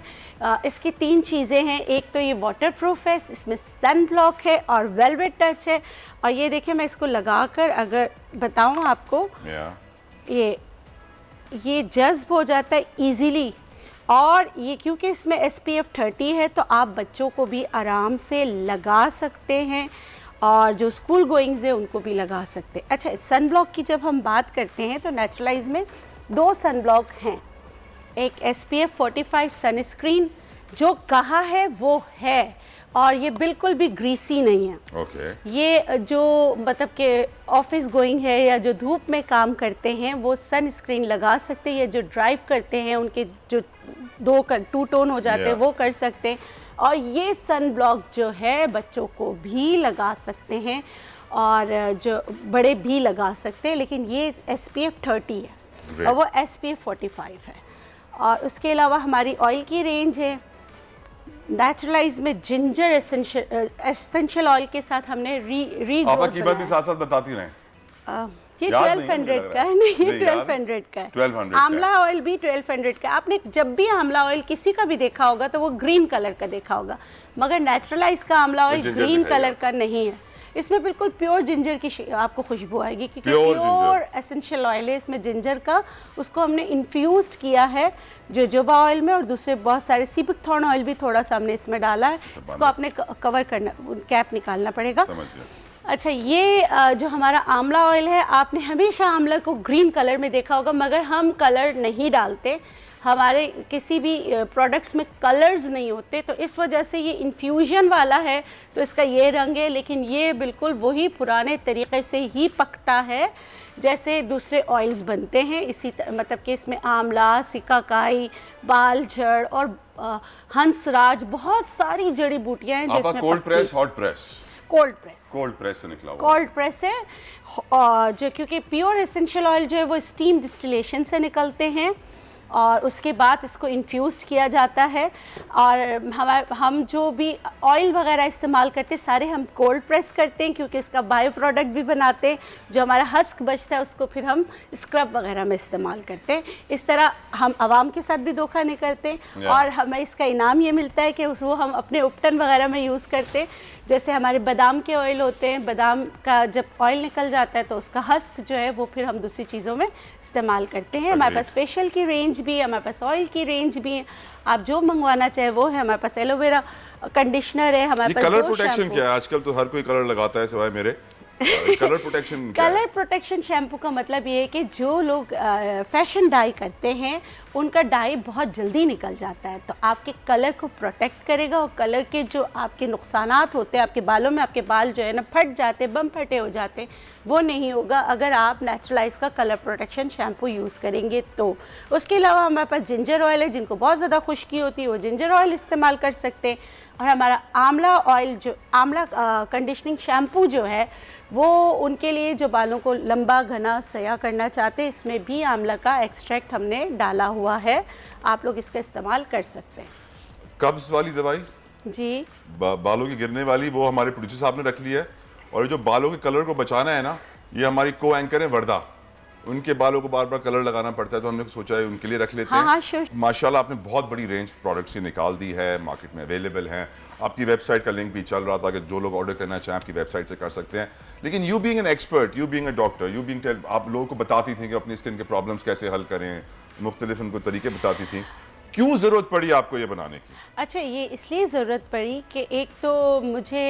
इसकी 3 चीज़ें हैं। एक तो ये वाटर प्रूफ है, इसमें सन ब्लॉक है और वेलवेट टच है। और ये देखिए, मैं इसको लगाकर अगर बताऊं आपको, ये जज्ब हो जाता है इजीली। और ये क्योंकि इसमें SPF 30 है तो आप बच्चों को भी आराम से लगा सकते हैं, और जो स्कूल गोइंग्स है उनको भी लगा सकते हैं। अच्छा, सन ब्लॉक की जब हम बात करते हैं तो नेचुरलाइज में 2 सन ब्लॉक हैं। एक SPF 45 सनस्क्रीन, जो कहा है वो है, और ये बिल्कुल भी ग्रीसी नहीं है। ओके। ये जो मतलब कि ऑफिस गोइंग है या जो धूप में काम करते हैं वो सनस्क्रीन लगा सकते हैं, या जो ड्राइव करते हैं उनके जो 2 टोन हो जाते हैं वो कर सकते हैं। और ये सन ब्लॉक जो है बच्चों को भी लगा सकते हैं और जो बड़े भी लगा सकते हैं, लेकिन ये SPF 30 है और वो SPF 45 है। और उसके अलावा हमारी ऑयल की रेंज है। नेचुरलाइज में जिंजर एसेंशियल ऑयल के साथ हमने आप कीमत भी साथ साथ बताती रहें। ये 1200 का है, नहीं ये 1200 का है। 1200 आंवला ऑयल भी 1200 का। आपने जब भी आंवला ऑयल किसी का भी देखा होगा तो वो ग्रीन कलर का देखा होगा, मगर नेचुरलाइज का आंवला ऑयल ग्रीन कलर का नहीं है। इसमें बिल्कुल प्योर जिंजर की आपको खुशबू आएगी, क्योंकि प्योर एसेंशियल ऑयल है इसमें जिंजर का। उसको हमने इन्फ्यूज्ड किया है जोजोबा ऑयल में, और दूसरे बहुत सारे सी बुकथॉर्न ऑयल भी थोड़ा सा हमने इसमें डाला है। इसको आपने कवर करना, कैप निकालना पड़ेगा। अच्छा, ये जो हमारा आंवला ऑयल है, आपने हमेशा आंवला को ग्रीन कलर में देखा होगा, मगर हम कलर नहीं डालते। हमारे किसी भी प्रोडक्ट्स में कलर्स नहीं होते, तो इस वजह से ये इन्फ्यूजन वाला है तो इसका ये रंग है। लेकिन ये बिल्कुल वही पुराने तरीक़े से ही पकता है जैसे दूसरे ऑयल्स बनते हैं। इसी मतलब कि इसमें आंवला, सिकाकाई, बाल झड़ और हंसराज, बहुत सारी जड़ी बूटियाँ हैं जो इसमें cold press, hot press, cold press से निकला हुआ कोल्ड प्रेस है, और जो क्योंकि प्योर एसेंशियल ऑयल जो है वो स्टीम डिस्टिलेशन से निकलते हैं, और उसके बाद इसको इन्फ्यूज़ड किया जाता है। और हम जो भी ऑयल वगैरह इस्तेमाल करते हैं सारे हम कोल्ड प्रेस करते हैं, क्योंकि इसका बायो प्रोडक्ट भी बनाते हैं। जो हमारा हस्क बचता है उसको फिर हम स्क्रब वगैरह में इस्तेमाल करते हैं। इस तरह हम आवाम के साथ भी धोखा नहीं करते, और हमें इसका इनाम ये मिलता है कि वो हम अपने उपटन वगैरह में यूज़ करते हैं। जैसे हमारे बादाम के ऑयल होते हैं, बादाम का जब ऑयल निकल जाता है तो उसका हस्क जो है वो फिर हम दूसरी चीज़ों में इस्तेमाल करते हैं। हमारे पास फेशियल की रेंज भी है, हमारे पास ऑयल की रेंज भी है, आप जो मंगवाना चाहे वो है। हमारे पास एलोवेरा कंडीशनर है, हमारे पास कलर प्रोटेक्शन क्या है? आजकल तो हर कोई कलर लगाता है सिवाय मेरे। Colour protection colour protection shampoo का मतलब ये है कि जो लोग फैशन डाई करते हैं उनका डाई बहुत जल्दी निकल जाता है, तो आपके कलर को प्रोटेक्ट करेगा। और कलर के जो आपके नुकसानात होते हैं आपके बालों में, आपके बाल जो है ना फट जाते, बम फटे हो जाते, वो नहीं होगा अगर आप नेचुरलाइज का कलर प्रोटेक्शन शैम्पू यूज़ करेंगे तो। उसके अलावा हमारे पास जिंजर ऑयल है, जिनको बहुत ज़्यादा खुश्की होती है वो जिंजर ऑयल इस्तेमाल कर सकते हैं। और हमारा आंवला ऑयल, जो आंवला कंडीशनिंग शैम्पू जो है वो उनके लिए जो बालों को लंबा घना सया करना चाहते हैं, इसमें भी आंवला का एक्सट्रैक्ट हमने डाला हुआ है, आप लोग इसका इस्तेमाल कर सकते हैं। कब्ज वाली दवाई जी, बालों की गिरने वाली, वो हमारे प्रोड्यूसर साहब ने रख ली है। और जो बालों के कलर को बचाना है ना, ये हमारी को एंकर है वर्दा, उनके बालों को बार बार कलर लगाना पड़ता है, तो हमने सोचा है उनके लिए रख लेते हाँ, हैं। हाँ, श्योर। माशाल्लाह आपने बहुत बड़ी रेंज प्रोडक्ट्स ही निकाल दी है, मार्केट में अवेलेबल हैं। आपकी वेबसाइट का लिंक भी चल रहा था कि जो लोग ऑर्डर करना चाहें आपकी वेबसाइट से कर सकते हैं। लेकिन you being an expert, you being a doctor, you being आप लोगों को बताती थी कि अपनी स्किन के प्रॉब्लम्स कैसे हल करें, मुख्तलिफ उनको तरीके बताती थी। क्यों ज़रूरत पड़ी आपको ये बनाने की? अच्छा, ये इसलिए ज़रूरत पड़ी कि एक तो मुझे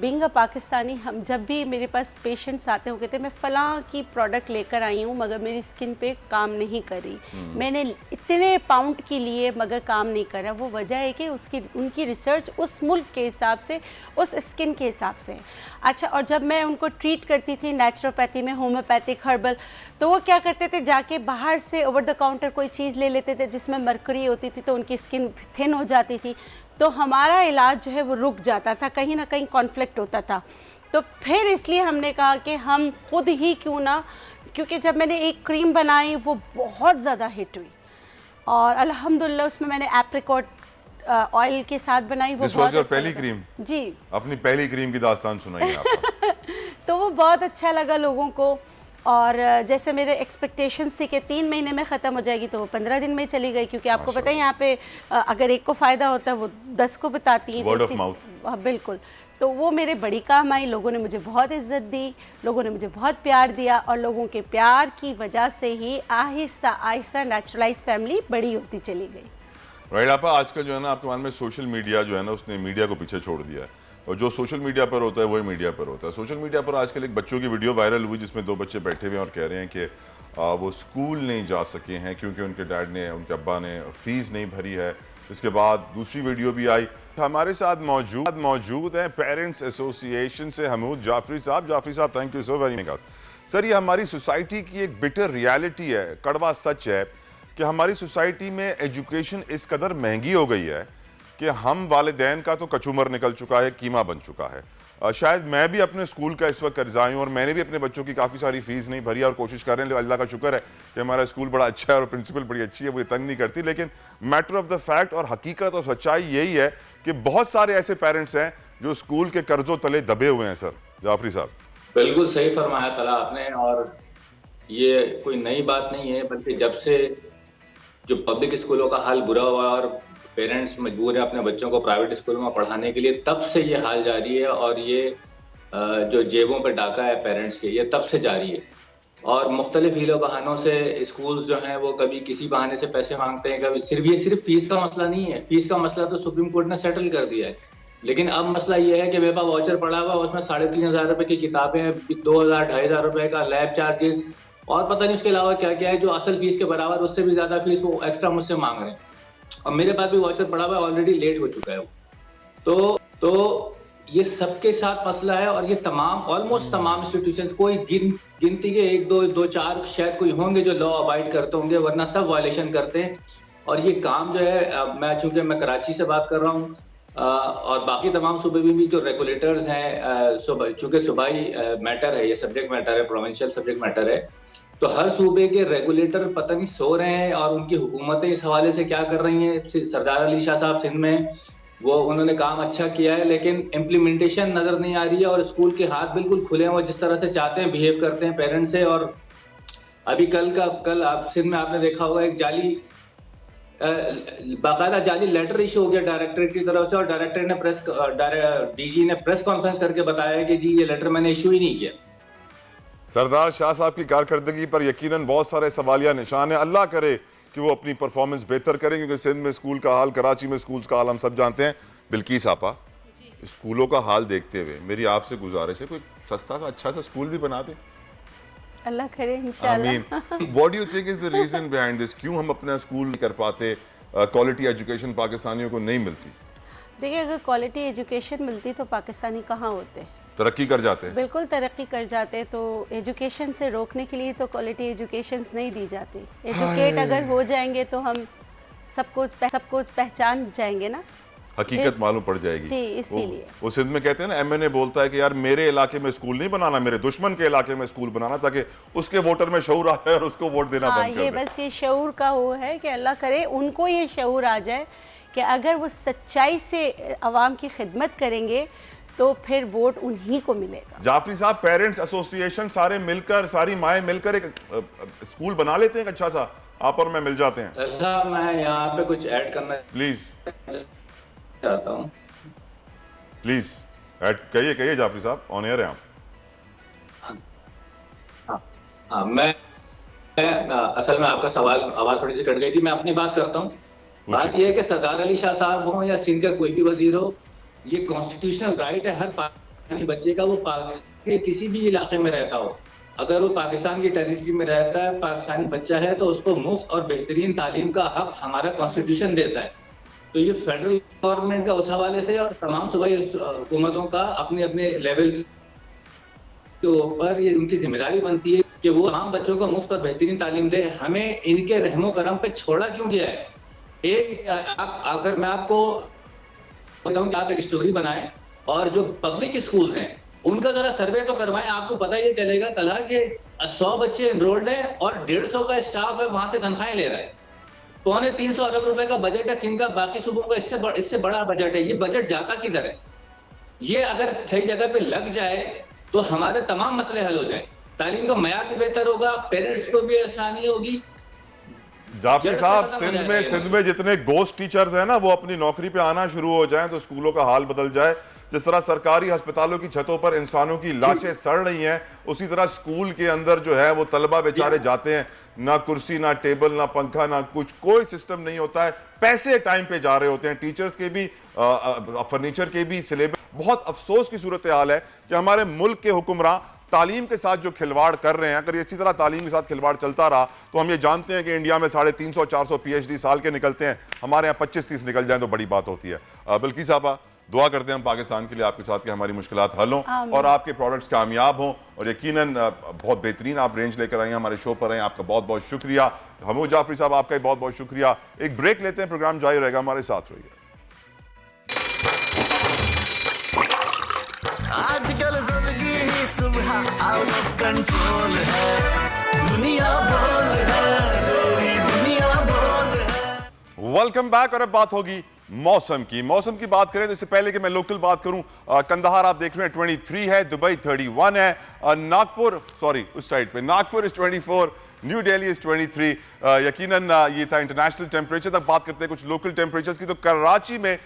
बीइंग अ पाकिस्तानी, हम जब भी मेरे पास पेशेंट्स आते हो कहते मैं फ़लाँ की प्रोडक्ट लेकर आई हूँ मगर मेरी स्किन पे काम नहीं करी, मैंने इतने पाउंड की लिए मगर काम नहीं करा। वो वजह है कि उनकी रिसर्च उस मुल्क के हिसाब से, उस स्किन के हिसाब से। अच्छा, और जब मैं उनको ट्रीट करती थी नेचुरोपैथी में, होम्योपैथिक, हर्बल, तो वो क्या करते थे, जाके बाहर से ओवर द काउंटर कोई चीज़ ले लेते थे जिसमें मरकरी होती थी, तो उनकी स्किन थिन हो जाती थी, तो हमारा इलाज जो है वो रुक जाता था, कहीं ना कहीं कॉन्फ्लिक्ट होता था। तो फिर इसलिए हमने कहा कि हम खुद ही क्यों ना, क्योंकि जब मैंने एक क्रीम बनाई वो बहुत ज़्यादा हिट हुई और अल्हम्दुलिल्लाह उसमें मैंने एप्रिकॉट ऑयल के साथ बनाई। वो बहुत अच्छा पहली लगा। क्रीम? जी, अपनी पहली क्रीम की दास्तान सुनाइए आप। तो वो बहुत अच्छा लगा लोगों को। और जैसे मेरे एक्सपेक्टेशंस थी कि 3 महीने में ख़त्म हो जाएगी, तो वो 15 दिन में चली गई, क्योंकि आपको पता है यहाँ पे अगर एक को फ़ायदा होता है वो 10 को बताती है। Word of mouth. हाँ, बिल्कुल। तो वो मेरे बड़ी काम आई, लोगों ने मुझे बहुत इज्जत दी, लोगों ने मुझे बहुत प्यार दिया, और लोगों के प्यार की वजह से ही आहिस्ता आहिस्ता नेचुरलाइज फैमिली बड़ी होती चली गई। राइट आपा, आजकल जो है ना आपके मान में सोशल मीडिया जो है ना उसने मीडिया को पीछे छोड़ दिया है, और जो सोशल मीडिया पर होता है वही मीडिया पर होता है। सोशल मीडिया पर आजकल एक बच्चों की वीडियो वायरल हुई जिसमें 2 बच्चे बैठे हुए हैं और कह रहे हैं कि वो स्कूल नहीं जा सके हैं क्योंकि उनके डैड ने, उनके अब्बा ने फ़ीस नहीं भरी है। इसके बाद दूसरी वीडियो भी आई। हमारे साथ मौजूद हैं पेरेंट्स एसोसिएशन से हमूद जाफरी साहब। जाफरी साहब, thank you so very much. Sir, ये हमारी सोसाइटी की एक बिटर रियलिटी है, कड़वा सच है कि हमारी सोसाइटी में एजुकेशन इस कदर महंगी हो गई है कि हम वालिदैन का तो कचूमर निकल चुका है, कीमा बन चुका है। शायद मैं भी अपने स्कूल का इस वक्त कर्जा हूँ और मैंने भी अपने बच्चों की काफ़ी सारी फीस नहीं भरी और कोशिश कर रहे हैं। अल्लाह का शुक्र है कि हमारा स्कूल बड़ा अच्छा है और प्रिंसिपल बड़ी अच्छी है, वो तंग नहीं करती। लेकिन मैटर ऑफ द फैक्ट और हकीकत और सच्चाई यही है कि बहुत सारे ऐसे पेरेंट्स हैं जो स्कूल के कर्जों तले दबे हुए हैं। सर जाफरी साहब, बिल्कुल सही फरमाया तला आपने, और ये कोई नई बात नहीं है, बल्कि जब से जो पब्लिक स्कूलों का हाल बुरा हुआ और पेरेंट्स मजबूर हैं अपने बच्चों को प्राइवेट स्कूल में पढ़ाने के लिए, तब से ये हाल जारी है। और ये जो जेबों पे डाका है पेरेंट्स के, ये तब से जारी है। और मुख्तलिफ हीलो बहानों से स्कूल्स जो हैं वो कभी किसी बहाने से पैसे मांगते हैं, कभी सिर्फ फीस का मसला नहीं है। फीस का मसला तो सुप्रीम कोर्ट ने सेटल कर दिया है, लेकिन अब मसला ये है कि मेरे पास वाउचर पड़ा हुआ, उसमें 3,500 रुपये की किताबें हैं, 2,000-2,500 रुपये का लैब चार्जेस, और पता नहीं उसके अलावा क्या क्या है, जो असल फीस के बराबर उससे भी ज़्यादा फीस वो एक्स्ट्रा मुझसे मांग रहे हैं। और मेरे पास भी वाउचर पड़ा हुआ है, ऑलरेडी लेट हो चुका है वो। तो ये सबके साथ मसला है, और ये ऑलमोस्ट तमाम इंस्टीट्यूशंस, कोई गिनती के 1-2-4 शायद कोई होंगे जो लॉ अबाइड करते होंगे, वरना सब वायलेशन करते हैं। और ये काम जो है, चूंकि मैं कराची से बात कर रहा हूँ और बाकी तमाम सूबे में भी जो रेगुलेटर्स हैं, चूंकि सूबाई मैटर है, ये सब्जेक्ट मैटर है, प्रोविंशियल सब्जेक्ट मैटर है, तो हर सूबे के रेगुलेटर पता नहीं सो रहे हैं और उनकी हुकूमतें इस हवाले से क्या कर रही हैं। सरदार अली शाह साहब सिंध में, वो उन्होंने काम अच्छा किया है, लेकिन इम्प्लीमेंटेशन नज़र नहीं आ रही है, और स्कूल के हाथ बिल्कुल खुले हैं, वो जिस तरह से चाहते हैं बिहेव करते हैं पेरेंट्स से। और अभी कल आप सिंध में आपने देखा होगा एक बाकायदा जाली लेटर इशू हो गया डायरेक्टरेट की तरफ से, और डायरेक्टर ने डीजी ने प्रेस कॉन्फ्रेंस करके बताया कि जी ये लेटर मैंने इशू ही नहीं किया। सरदार शाह साहब की कारकर्दगी पर यकीनन बहुत सारे सवालिया निशान है। अल्लाह करे कि वो अपनी परफॉर्मेंस बेहतर करें, क्योंकि सिंध में स्कूल का हाल, कराची में स्कूल का हाल हम सब जानते हैं। बिल्किस आपा, स्कूलों का हाल देखते हुए मेरी आपसे गुजारिश है, कोई सस्ता सा अच्छा सा स्कूल भी बना दे। अल्लाह करे इंशाल्लाह। What do you think is the reason behind this? क्यों हम अपना स्कूल नहीं कर पाते? क्वालिटी एजुकेशन पाकिस्तानियों को नहीं मिलती? देखिए, अगर क्वालिटी एजुकेशन मिलती तो पाकिस्तानी कहाँ होते? तरक्की कर जाते हैं। बिल्कुल तरक्की कर जाते। तो एजुकेशन से रोकने के लिए तो क्वालिटी एजुकेशन नहीं दी जाती। एजुकेट अगर हो जाएंगे तो हम सबको पहचान जाएंगे ना, हकीकत मालूम पड़ जाएगी। जी, इसीलिए वो सिंध में कहते हैं ना, एमएनए बोलता है कि यार मेरे इलाके में स्कूल नहीं बनाना, मेरे दुश्मन के इलाके में स्कूल बनाना, ताकि उसके वोटर में शऊर आ जाए और उसको वोट देना बंद कर दे। बस ये शऊर का वो है कि अल्लाह करे उनको ये शऊर आ जाए कि अगर वो सच्चाई से अवाम की खिदमत करेंगे तो फिर वोट उन्हीं को मिलेगा। जाफरी साहब, पेरेंट्स एसोसिएशन सारे मिलकर, सारी माएँ मिलकर एक स्कूल बना लेते हैं अच्छा सा, आप और मैं मिल जाते हैं। तलहा, मैं यहाँ पे कुछ ऐड करना प्लीज चाहता हूँ। प्लीज ऐड कहिए जाफरी साहब, ऑन एयर हैं आप। हाँ, मैं असल में आपका सवाल आवाज थोड़ी सी कट गई थी, मैं अपनी बात करता हूँ। बात यह है कि सरदार अली शाह साहब हो या सिंध का कोई भी वजीर हो, ये कॉन्स्टिट्यूशनल राइट है हर पाकिस्तानी बच्चे का, वो पाकिस्तान के किसी भी इलाके में रहता हो, अगर वो पाकिस्तान की टेरिटरी में रहता है, पाकिस्तानी बच्चा है, तो उसको मुफ्त और बेहतरीन तालीम का हक हमारा कॉन्स्टिट्यूशन देता है। तो ये फेडरल गवर्नमेंट का उस हवाले से और तमाम सूबाई हुकूमतों का अपने अपने लेवल के ऊपर ये उनकी जिम्मेदारी बनती है कि वो तमाम बच्चों को मुफ्त और बेहतरीन तालीम दे। हमें इनके रहमो करम पे छोड़ा क्यों गया है? अगर मैं आपको बताऊं कि आप एक स्टोरी बनाएं और जो पब्लिक स्कूल हैं उनका जरा सर्वे तो करवाएं, आपको पता ये चलेगा तला के 100 बच्चे एनरोल्ड हैं और 150 का स्टाफ है, वहां से तनख्वाहें ले रहा है। 350 अरब रुपए का बजट है सिंध का, बाकी सूबों का इससे बड़ा बजट है। ये बजट जाता किधर है? ये अगर सही जगह पे लग जाए तो हमारे तमाम मसले हल हो जाए, तालीम का मयार भी बेहतर होगा, पेरेंट्स को भी आसानी होगी। जाफरी साहब, सिंध में जितने गोस्ट टीचर्स हैं ना, वो अपनी नौकरी पे आना शुरू हो जाएं तो स्कूलों का हाल बदल जाए। जिस तरह सरकारी अस्पतालों की छतों पर इंसानों की लाशें सड़ रही हैं, उसी तरह स्कूल के अंदर जो है वो तलबा बेचारे जाते हैं, ना कुर्सी, ना टेबल, ना पंखा, ना कुछ, कोई सिस्टम नहीं होता है। पैसे टाइम पे जा रहे होते हैं, टीचर्स के भी, फर्नीचर के भी, सिलेबस। बहुत अफसोस की सूरत हाल है कि हमारे मुल्क के हुक्मरान तालीम के साथ जो खिलवाड़ कर रहे हैं, अगर इसी तरह तालीम के साथ खिलवाड़ चलता रहा तो हम ये जानते हैं कि इंडिया में 350-400 PhD साल के निकलते हैं, हमारे यहाँ 25-30 निकल जाएं तो बड़ी बात होती है। बल्कि साहबा, दुआ करते हैं हम पाकिस्तान के लिए आपके साथ कि हमारी मुश्किलात हल हों और आपके प्रोडक्ट्स कामयाब हों, और यकीनन बहुत बेहतरीन आप रेंज लेकर आए हैं, हमारे शो पर आए, आपका बहुत बहुत शुक्रिया। हमू जाफरी साहब, आपका भी बहुत बहुत शुक्रिया। एक ब्रेक लेते हैं, प्रोग्राम जारी रहेगा, हमारे साथ रहिए। आजकल जिंदगी ही सुबह आउट ऑफ कंट्रोल है, दुनिया बोल है, दुनिया बोल है। Welcome back. और अब बात होगी मौसम की। मौसम की बात करें तो इससे पहले कि मैं लोकल बात करूं, कंधार आप देख रहे हैं 23 है, दुबई 31 है, नागपुर, सॉरी उस साइड पे Nagpur is 24, new Delhi is 23। यकीनन ये था इंटरनेशनल टेम्परेचर। तक बात करते हैं कुछ लोकल टेम्परेचर्स की, तो कराची में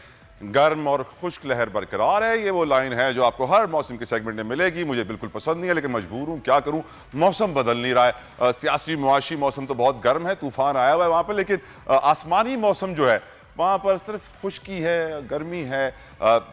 गर्म और खुश्क लहर बरकरार है। ये वो लाइन है जो आपको हर मौसम के सेगमेंट में मिलेगी। मुझे बिल्कुल पसंद नहीं है लेकिन मजबूर हूं, क्या करूं, मौसम बदल नहीं रहा है। सियासी मुआशी मौसम तो बहुत गर्म है, तूफान आया हुआ है वहां पर, लेकिन आसमानी मौसम जो है वहां पर सिर्फ खुश्की है, गर्मी है।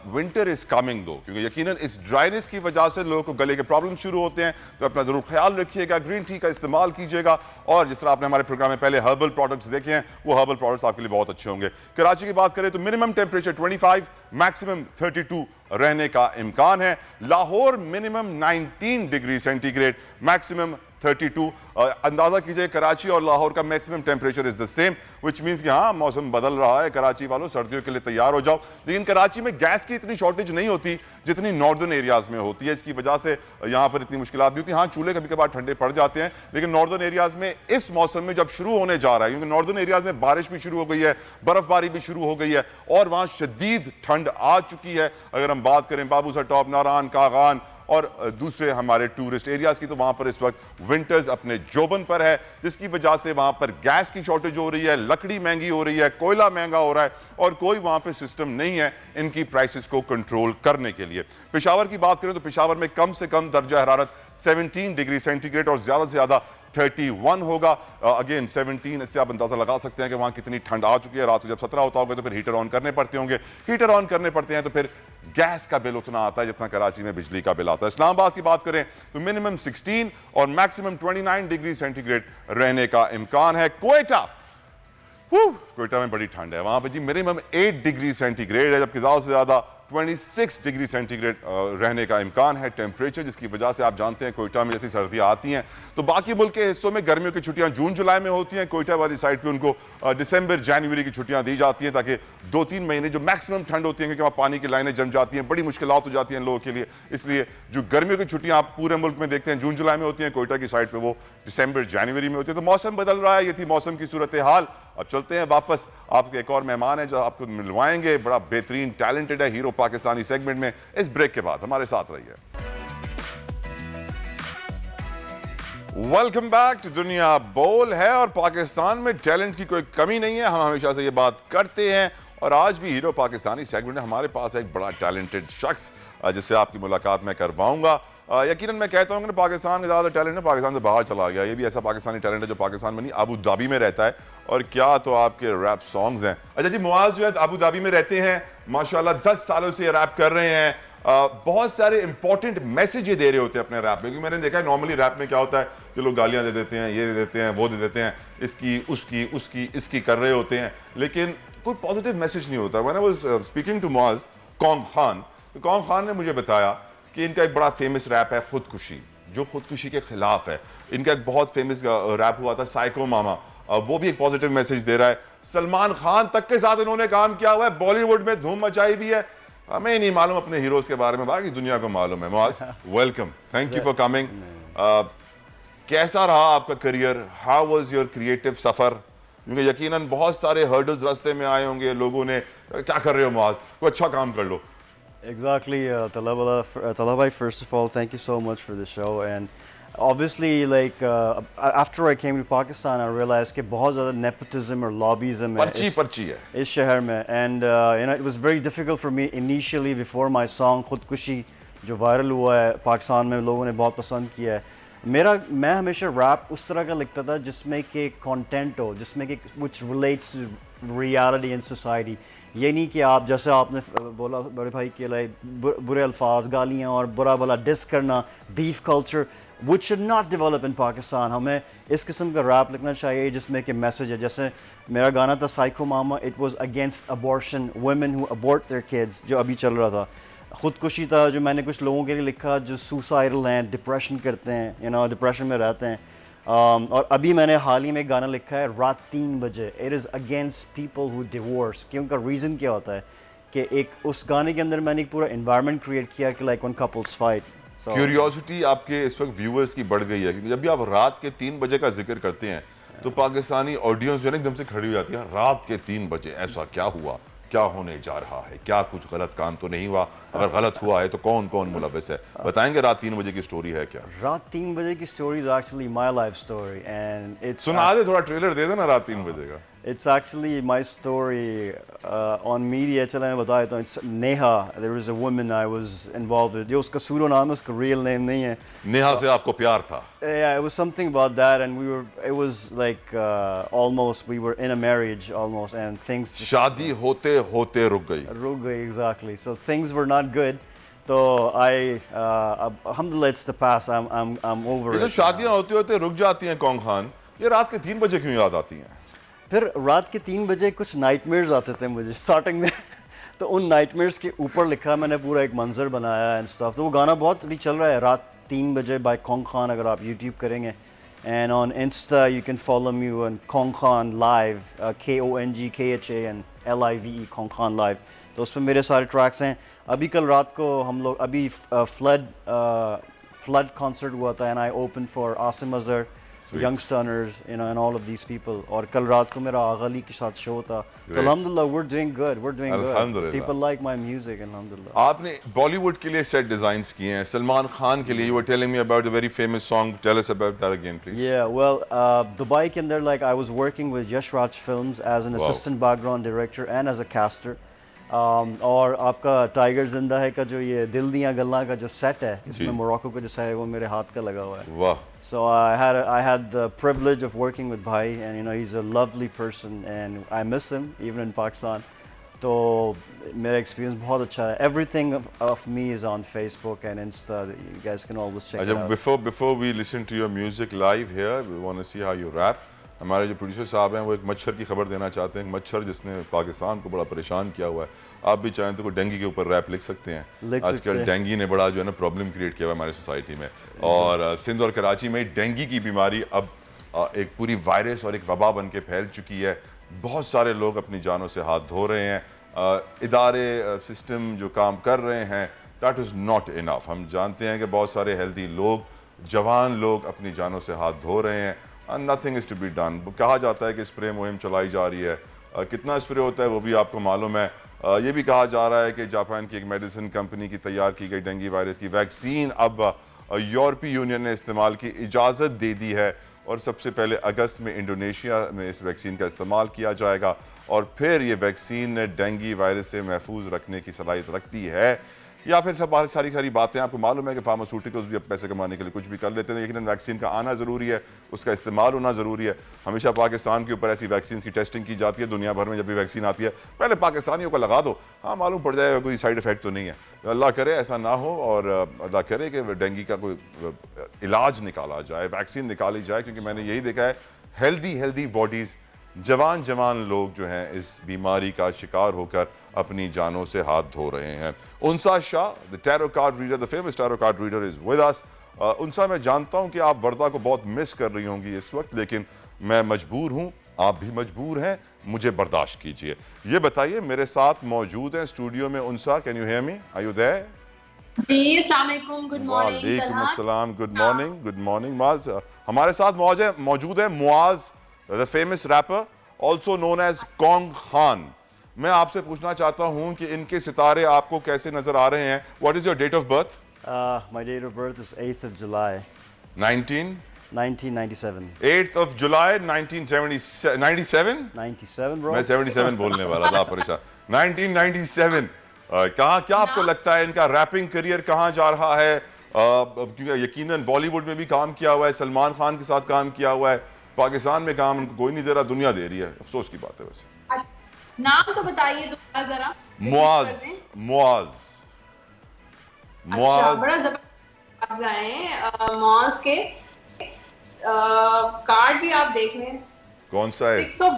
विंटर इज कमिंग दो, क्योंकि यकीनन इस ड्राइनेस की वजह से लोगों को गले के प्रॉब्लम शुरू होते हैं, तो अपना जरूर ख्याल रखिएगा, ग्रीन टी का इस्तेमाल कीजिएगा। और जिस तरह आपने हमारे प्रोग्राम में पहले हर्बल प्रोडक्ट्स देखे हैं, वो हर्बल प्रोडक्ट्स आपके लिए बहुत अच्छे होंगे। कराची की बात करें तो मिनिमम टेम्परेचर 25, मैक्सिमम 32 रहने का इम्कान है। Lahore minimum 19 degree centigrade, maximum 32। अंदाजा कीजिए कराची और लाहौर का maximum temperature is the same, which means कि हाँ मौसम बदल रहा है। कराची वालों, सर्दियों के लिए तैयार हो जाओ। लेकिन कराची में गैस की इतनी शॉर्टेज नहीं होती जितनी नॉर्दर्न एरियाज में होती है, इसकी वजह से यहाँ पर इतनी मुश्किलात नहीं होती। हाँ, चूल्हे कभी कभार ठंडे पड़ जाते हैं, लेकिन नॉर्दर्न एरियाज में इस मौसम में जब शुरू होने जा रहा है, क्योंकि नॉर्दर्न एरियाज में बारिश भी शुरू हो गई है, बर्फबारी भी शुरू हो गई है और वहाँ शदीद ठंड आ चुकी है। अगर हम बात करें बाबूसर टॉप, नारान, कागान और दूसरे हमारे टूरिस्ट एरियाज की, तो वहां पर इस वक्त विंटर्स अपने जोबन पर है, जिसकी वजह से वहां पर गैस की शॉर्टेज हो रही है, लकड़ी महंगी हो रही है, कोयला महंगा हो रहा है और कोई वहां पर सिस्टम नहीं है इनकी प्राइसेस को कंट्रोल करने के लिए। पेशावर की बात करें तो पेशावर में कम से कम दर्जा हरारत 17 डिग्री सेंटीग्रेड और ज्यादा से ज्यादा 31 होगा। अगेन 17, इससे आप अंदाजा लगा सकते हैं कि वहां कितनी ठंड आ चुकी है। रात को जब 17 होता होगा तो फिर हीटर ऑन करने पड़ते होंगे, हीटर ऑन करने पड़ते हैं तो फिर गैस का बिल उतना आता है जितना कराची में बिजली का बिल आता है। इस्लामाबाद की बात करें तो मिनिमम 16 और मैक्सिमम 29 डिग्री सेंटीग्रेड रहने का इम्कान है। क्वेटा में बड़ी ठंड है, वहां पर जी मिनिमम 8 डिग्री सेंटीग्रेड है, जबकि ज्यादा से ज्यादा 26 डिग्री सेंटीग्रेड रहने का इम्कान है टेम्परेचर, जिसकी वजह से आप जानते हैं कोयटा में जैसी सर्दियां आती हैं तो बाकी मुल्क के हिस्सों में गर्मियों की छुट्टियां जून जुलाई में होती हैं, कोयटा वाली साइड पे उनको दिसंबर जनवरी की छुट्टियां दी जाती हैं, ताकि 2-3 महीने जो मैक्सिमम ठंड होती है, क्योंकि वहाँ पानी की लाइनें जम जाती हैं, बड़ी मुश्किलात हो जाती हैं लोगों के लिए। इसलिए जो गर्मियों की छुट्टियां आप पूरे मुल्क में देखते हैं जून जुलाई में होती हैं, कोयटा की साइड पर वो दिसंबर जनवरी में होती है। तो मौसम बदल रहा है, ये थी मौसम की सूरत हाल। अब चलते हैं वापस, आपके एक और मेहमान हैं जो आपको मिलवाएंगे, बड़ा बेहतरीन टैलेंटेड है हीरो पाकिस्तानी सेगमेंट में। इस ब्रेक के बाद हमारे साथ रहिए। वेलकम बैक टू दुनिया बोल है। और पाकिस्तान में टैलेंट की कोई कमी नहीं है, हम हमेशा से ये बात करते हैं और आज भी हीरो पाकिस्तानी सेगमेंट में हमारे पास एक बड़ा टैलेंटेड शख्स जिससे आपकी मुलाकात मैं करवाऊंगा। यकीनन मैं कहता हूँ कि पाकिस्तान में ज़्यादा टैलेंट है, पाकिस्तान से बाहर चला गया। ये भी ऐसा पाकिस्तानी टैलेंट है जो पाकिस्तान में नहीं, अबू धाबी में रहता है। और क्या तो आपके रैप सॉन्ग्स हैं। अच्छा जी, मुआज जो है अबू धाबी में रहते हैं, माशाल्लाह 10 सालों से ये रैप कर रहे हैं। बहुत सारे इंपॉर्टेंट मैसेज ये दे रहे होते हैं अपने रैप में, क्योंकि मैंने देखा है नॉर्मली रैप में क्या होता है कि लोग गालियां दे देते हैं, ये दे देते हैं, वो दे देते हैं, इसकी उसकी उसकी इसकी कर रहे होते हैं, लेकिन कोई पॉजिटिव मैसेज नहीं होता। When I was speaking to Muaz Kaum Khan, तो कौम खान ने मुझे बताया कि इनका एक बड़ा फेमस रैप है खुदकुशी, जो खुदकुशी के खिलाफ है। इनका एक बहुत फेमस रैप हुआ था साइको मामा, वो भी एक पॉजिटिव मैसेज दे रहा है। सलमान खान तक के साथ इन्होंने काम किया हुआ है, बॉलीवुड में धूम मचाई भी है। हमें नहीं मालूम अपने हीरोज के बारे में, बाकी दुनिया को मालूम है। Muaz, welcome, thank you for coming. कैसा रहा आपका career? How was your creative सफर? क्योंकि यकीनन बहुत सारे हर्डल्स रास्ते में आए होंगे, लोगों ने क्या कर रहे हो मुआज, कोई अच्छा काम कर लो। Exactly, Talha bhai, first of all, thank you so much for the show. And obviously, like after I came to Pakistan, I realized कि बहुत ज़्यादा nepotism और lobbyism है पर्ची है इस शहर में. And you know, it was very difficult for me initially before my song खुदकुशी जो वायरल हुआ है पाकिस्तान में, लोगों ने बहुत पसंद किया है। मैं हमेशा रैप उस तरह का लिखता था जिसमें कि कंटेंट हो, जिसमें कि which relates to reality in society। ये नहीं कि आप जैसे आपने बोला बड़े भाई के लिए बुरे अल्फाज, गालियाँ और बुरा भला डिस करना, beef culture which should not develop in Pakistan। हमें इस किस्म का रैप लिखना चाहिए जिसमें कि मैसेज है। जैसे मेरा गाना था psycho mama, it was against abortion, women who abort their kids, जो अभी चल रहा था। खुदकुशी था जो मैंने कुछ लोगों के लिए लिखा जो सुसाइडल हैं, डिप्रेशन करते हैं, you know, डिप्रेशन में रहते हैं। और अभी मैंने हाल ही में एक गाना लिखा है रात 3 बजे, it is against people who divorce. कि उनका रीज़न क्या होता है कि एक उस गाने के अंदर मैंने एक पूरा इन्वायरमेंट क्रिएट किया कि like one couples fight. Curiosity आपके इस वक्त व्यूअर्स की बढ़ गई है, क्योंकि जब भी आप रात के 3 बजे का जिक्र करते हैं तो पाकिस्तानी ऑडियंस जो है एकदम से खड़ी हो जाती है, रात के 3 बजे ऐसा क्या हुआ, क्या होने जा रहा है, क्या कुछ गलत काम तो नहीं हुआ, अगर गलत हुआ है तो कौन कौन मुलव्वस है? बताएंगे रात 3 बजे की स्टोरी है क्या? रात 3 बजे की story is actually my life story and it's सुना दे, थोड़ा ट्रेलर दे देना रात 3 बजे का। It's actually my story on media। चला मैं बता देता हूँ। It's Neha, there was a woman I was involved with। जो उसका सूरो नाम है, उसका real name नहीं है। नेहा से आपको प्यार था? Yeah, it was something about that, and it was like almost we were in a marriage almost, and things शादी होते होते रुक गई। exactly। So things were not good। तो alhamdulillah, it's the past। I'm over it। ये जो शादियाँ होते होते रुक जाती हैं कौन खान, ये रात के 3 बजे क्यों याद आती हैं? फिर रात के 3 बजे कुछ नाइटमेयर्स आते थे मुझे स्टार्टिंग में तो उन नाइटमेयर्स के ऊपर लिखा मैंने पूरा एक मंजर बनाया एंड स्टफ। तो वो गाना बहुत अभी चल रहा है, रात 3 बजे बाय कौन खान, अगर आप यूट्यूब करेंगे। And on Insta you can follow me on कौन खान लाइव, KONGKHANLIVE, कौन खान लाइव। तो उस पर मेरे सारे ट्रैक्स हैं। अभी कल रात को हम लोग अभी फ्लड कॉन्सर्ट हुआ था and I open for Asim Azhar, young stunners, you know, and all of these people। और कल रात को मेरा आगा अली के साथ शो था। तो अल्हम्दुलिल्लाह we're doing good। People like my music, अल्हम्दुलिल्लाह। आपने बॉलीवुड के लिए सेट डिजाइन्स किए हैं, सलमान खान के लिए। You were telling me about a very famous song, tell us about that again please। Yeah, well, Dubai के अंदर like I was working with Yash Raj Films as an assistant background director and as a caster। और आपका tiger जिंदा है का जो ये दिल दियां गल्ला का जो सेट है, इसमें मोरक्को का जो सेट है वो मेरे हाथ का लगा हुआ है। वाह। So I had the privilege of working with Bhai, and you know he's a lovely person and I miss him even in Pakistan। तो मेरा एक्सपीरियंस बहुत अच्छा है। Everything of me is on Facebook and Insta। You guys can always check it out। Before we listen to your music live here, we want to see how you rap। हमारे जो producer साहब हैं वो एक मच्छर की खबर देना चाहते हैं, मच्छर जिसने पाकिस्तान को बड़ा परेशान किया हुआ है। आप भी चाहें तो कोई डेंगू के ऊपर रैप लिख सकते हैं। आजकल डेंगू ने बड़ा जो है ना प्रॉब्लम क्रिएट किया हुआ है हमारी सोसाइटी में, और सिंध और कराची में डेंगू की बीमारी अब एक पूरी वायरस और एक वबा बन के फैल चुकी है। बहुत सारे लोग अपनी जानों से हाथ धो रहे हैं। इदारे सिस्टम जो काम कर रहे हैं दैट इज़ नॉट इनफ। हम जानते हैं कि बहुत सारे हेल्दी लोग, जवान लोग अपनी जानों से हाथ धो रहे हैं nothing is to be done. कहा जाता है कि स्प्रे मुहिम चलाई जा रही है, कितना स्प्रे होता है वो भी आपको मालूम है। ये भी कहा जा रहा है कि जापान की एक मेडिसिन कंपनी की तैयार की गई डेंगू वायरस की वैक्सीन अब यूरोपीय यूनियन ने इस्तेमाल की इजाज़त दे दी है और सबसे पहले अगस्त में इंडोनेशिया में इस वैक्सीन का इस्तेमाल किया जाएगा और फिर ये वैक्सीन डेंगू वायरस से महफूज रखने की सलाहियत रखती है। या फिर सब सारी बातें आपको मालूम है कि फार्मास्यूटिकल्स भी अब पैसे कमाने के लिए कुछ भी कर लेते हैं, लेकिन वैक्सीन का आना ज़रूरी है, उसका इस्तेमाल होना ज़रूरी है। हमेशा पाकिस्तान के ऊपर ऐसी वैक्सीन की टेस्टिंग की जाती है, दुनिया भर में जब भी वैक्सीन आती है पहले पाकिस्तानियों को लगा दो, हाँ मालूम पड़ जाएगा कोई साइड इफ़ेक्ट तो नहीं है। अल्लाह करे ऐसा ना हो और अल्लाह करे कि डेंगू का कोई इलाज निकाला जाए, वैक्सीन निकाली जाए, क्योंकि मैंने यही देखा है हेल्दी बॉडीज़, जवान लोग जो हैं इस बीमारी का शिकार होकर अपनी जानों से हाथ धो रहे हैं। Unsa Shah, the tarot card reader, the famous tarot card reader is with us. Unsa, मैं जानता हूं कि आप वर्दा को बहुत मिस कर रही होंगी इस वक्त, लेकिन मैं मजबूर हूं, आप भी मजबूर हैं, मुझे बर्दाश्त कीजिए। ये बताइए, मेरे साथ मौजूद हैं स्टूडियो में Unsa, can you hear me, are you there? जी, अस्सलाम वालेकुम, गुड मॉर्निंग। वालेकुम अस्सलाम, गुड मॉर्निंग मुआज। हमारे साथ मौजूद है Muaz, the famous rapper, also known as Kong Khan. मैं आपसे पूछना चाहता हूं कि इनके सितारे आपको कैसे नजर आ रहे हैं? What is your date of birth? My date of birth is 8th of July 1997. 8th of July 1997? 97 bro. मैं 77 बोलने वाला था, परेशान। 1997। कहाँ, क्या आपको लगता है इनका रैपिंग करियर कहाँ जा रहा है? क्योंकि यकीनन बॉलीवुड में भी काम किया हुआ है, सलमान खान के साथ काम किया हुआ है, पाकिस्तान में काम उनको कोई नहीं दे रहा, दुनिया दे रही है। अफसोस की बात है वैसे। नाम तो बताइए दोबारा जरा। मुआज। बड़ा जबरदस्त है मुआज के। कार्ड भी आप देख लें, कौन सा है? 600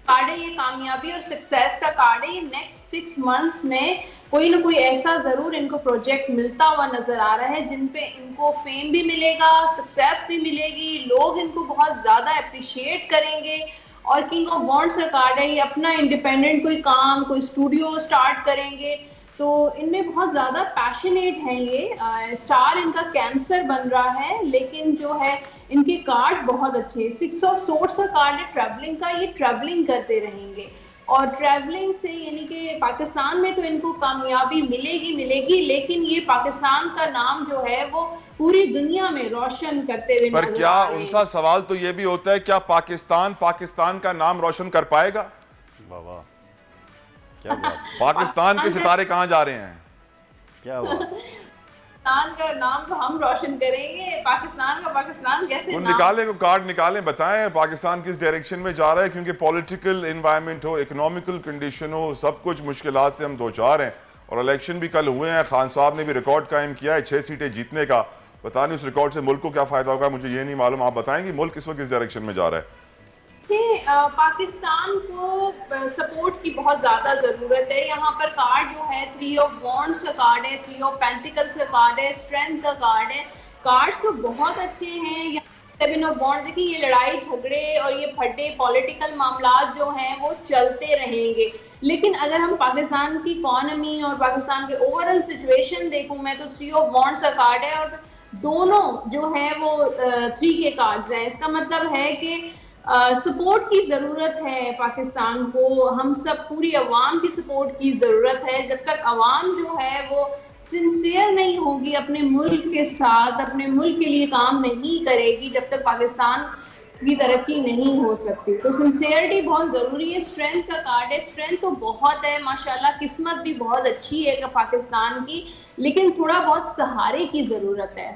कार्ड है, ये कामयाबी और सक्सेस का कार्ड है। ये नेक्स्ट 6 मंथ्स में कोई ना कोई ऐसा जरूर इनको प्रोजेक्ट मिलता हुआ नजर आ रहा है जिन पे इनको फेम भी मिलेगा, सक्सेस भी मिलेगी, लोग इनको बहुत ज्यादा अप्रिशिएट करेंगे। और किंग ऑफ बॉन्ड्स का कार्ड है, ये अपना इंडिपेंडेंट कोई काम, कोई स्टूडियो स्टार्ट करेंगे, तो इनमें बहुत ज़्यादा पैशनेट हैं ये। स्टार इनका कैंसर बन रहा है, लेकिन जो है इनके कार्ड्स बहुत अच्छे हैं। 6 ऑफ सोर्ट्स का कार्ड है ट्रैवलिंग का, ये ट्रैवलिंग करते रहेंगे और ट्रैवलिंग से यानी कि पाकिस्तान में तो इनको कामयाबी मिलेगी, लेकिन ये पाकिस्तान का नाम जो है वो पूरी दुनिया में रोशन करते हुए। पर क्या उनका सवाल तो ये भी होता है, क्या पाकिस्तान का नाम रोशन कर पाएगा? वाह, क्या बात। पाकिस्तान के सितारे कहाँ जा रहे हैं? क्या हुआ? पाकिस्तान का नाम तो हम रोशन करेंगे, पाकिस्तान कैसे निकालें, कार्ड निकालें, बताएं पाकिस्तान किस डायरेक्शन में जा रहा है, क्योंकि पॉलिटिकल एनवायरनमेंट हो, इकोनॉमिकल कंडीशन हो, सब कुछ मुश्किलात से हम दो चार हैं और इलेक्शन भी कल हुए हैं। खान साहब ने भी रिकॉर्ड कायम किया है 6 सीटें जीतने का। पता नहीं उस रिकॉर्ड से मुल्क को क्या फायदा होगा, मुझे ये नहीं मालूम, आप बताएंगे मुल्क इस वक्त किस डायरेक्शन में जा रहा है? पाकिस्तान को सपोर्ट की बहुत ज्यादा जरूरत है। यहाँ पर कार्ड जो है 3 ऑफ वॉन्ड्स का कार्ड है, 3 ऑफ पेंटिकल्स का कार्ड है, स्ट्रेंथ का कार्ड है। कार्ड्स तो बहुत अच्छे हैं। 7 ऑफ वॉन्ड, देखिए ये लड़ाई झगड़े और ये फटे पॉलिटिकल मामलात जो हैं वो चलते रहेंगे, लेकिन अगर हम पाकिस्तान की इकोनॉमी और पाकिस्तान के ओवरऑल सिचुएशन देखूं मैं तो 3 ऑफ वॉन्ड्स का कार्ड है और दोनों जो है वो 3 के कार्ड्स हैं। इसका मतलब है कि सपोर्ट की ज़रूरत है पाकिस्तान को, हम सब पूरी अवाम की सपोर्ट की ज़रूरत है। जब तक अवाम जो है वो सिंसियर नहीं होगी अपने मुल्क के साथ, अपने मुल्क के लिए काम नहीं करेगी, जब तक पाकिस्तान की तरक्की नहीं हो सकती। तो सिंसियरिटी बहुत ज़रूरी है। स्ट्रेंथ का कार्ड है, स्ट्रेंथ तो बहुत है माशाल्लाह, किस्मत भी बहुत अच्छी है पाकिस्तान की, लेकिन थोड़ा बहुत सहारे की ज़रूरत है।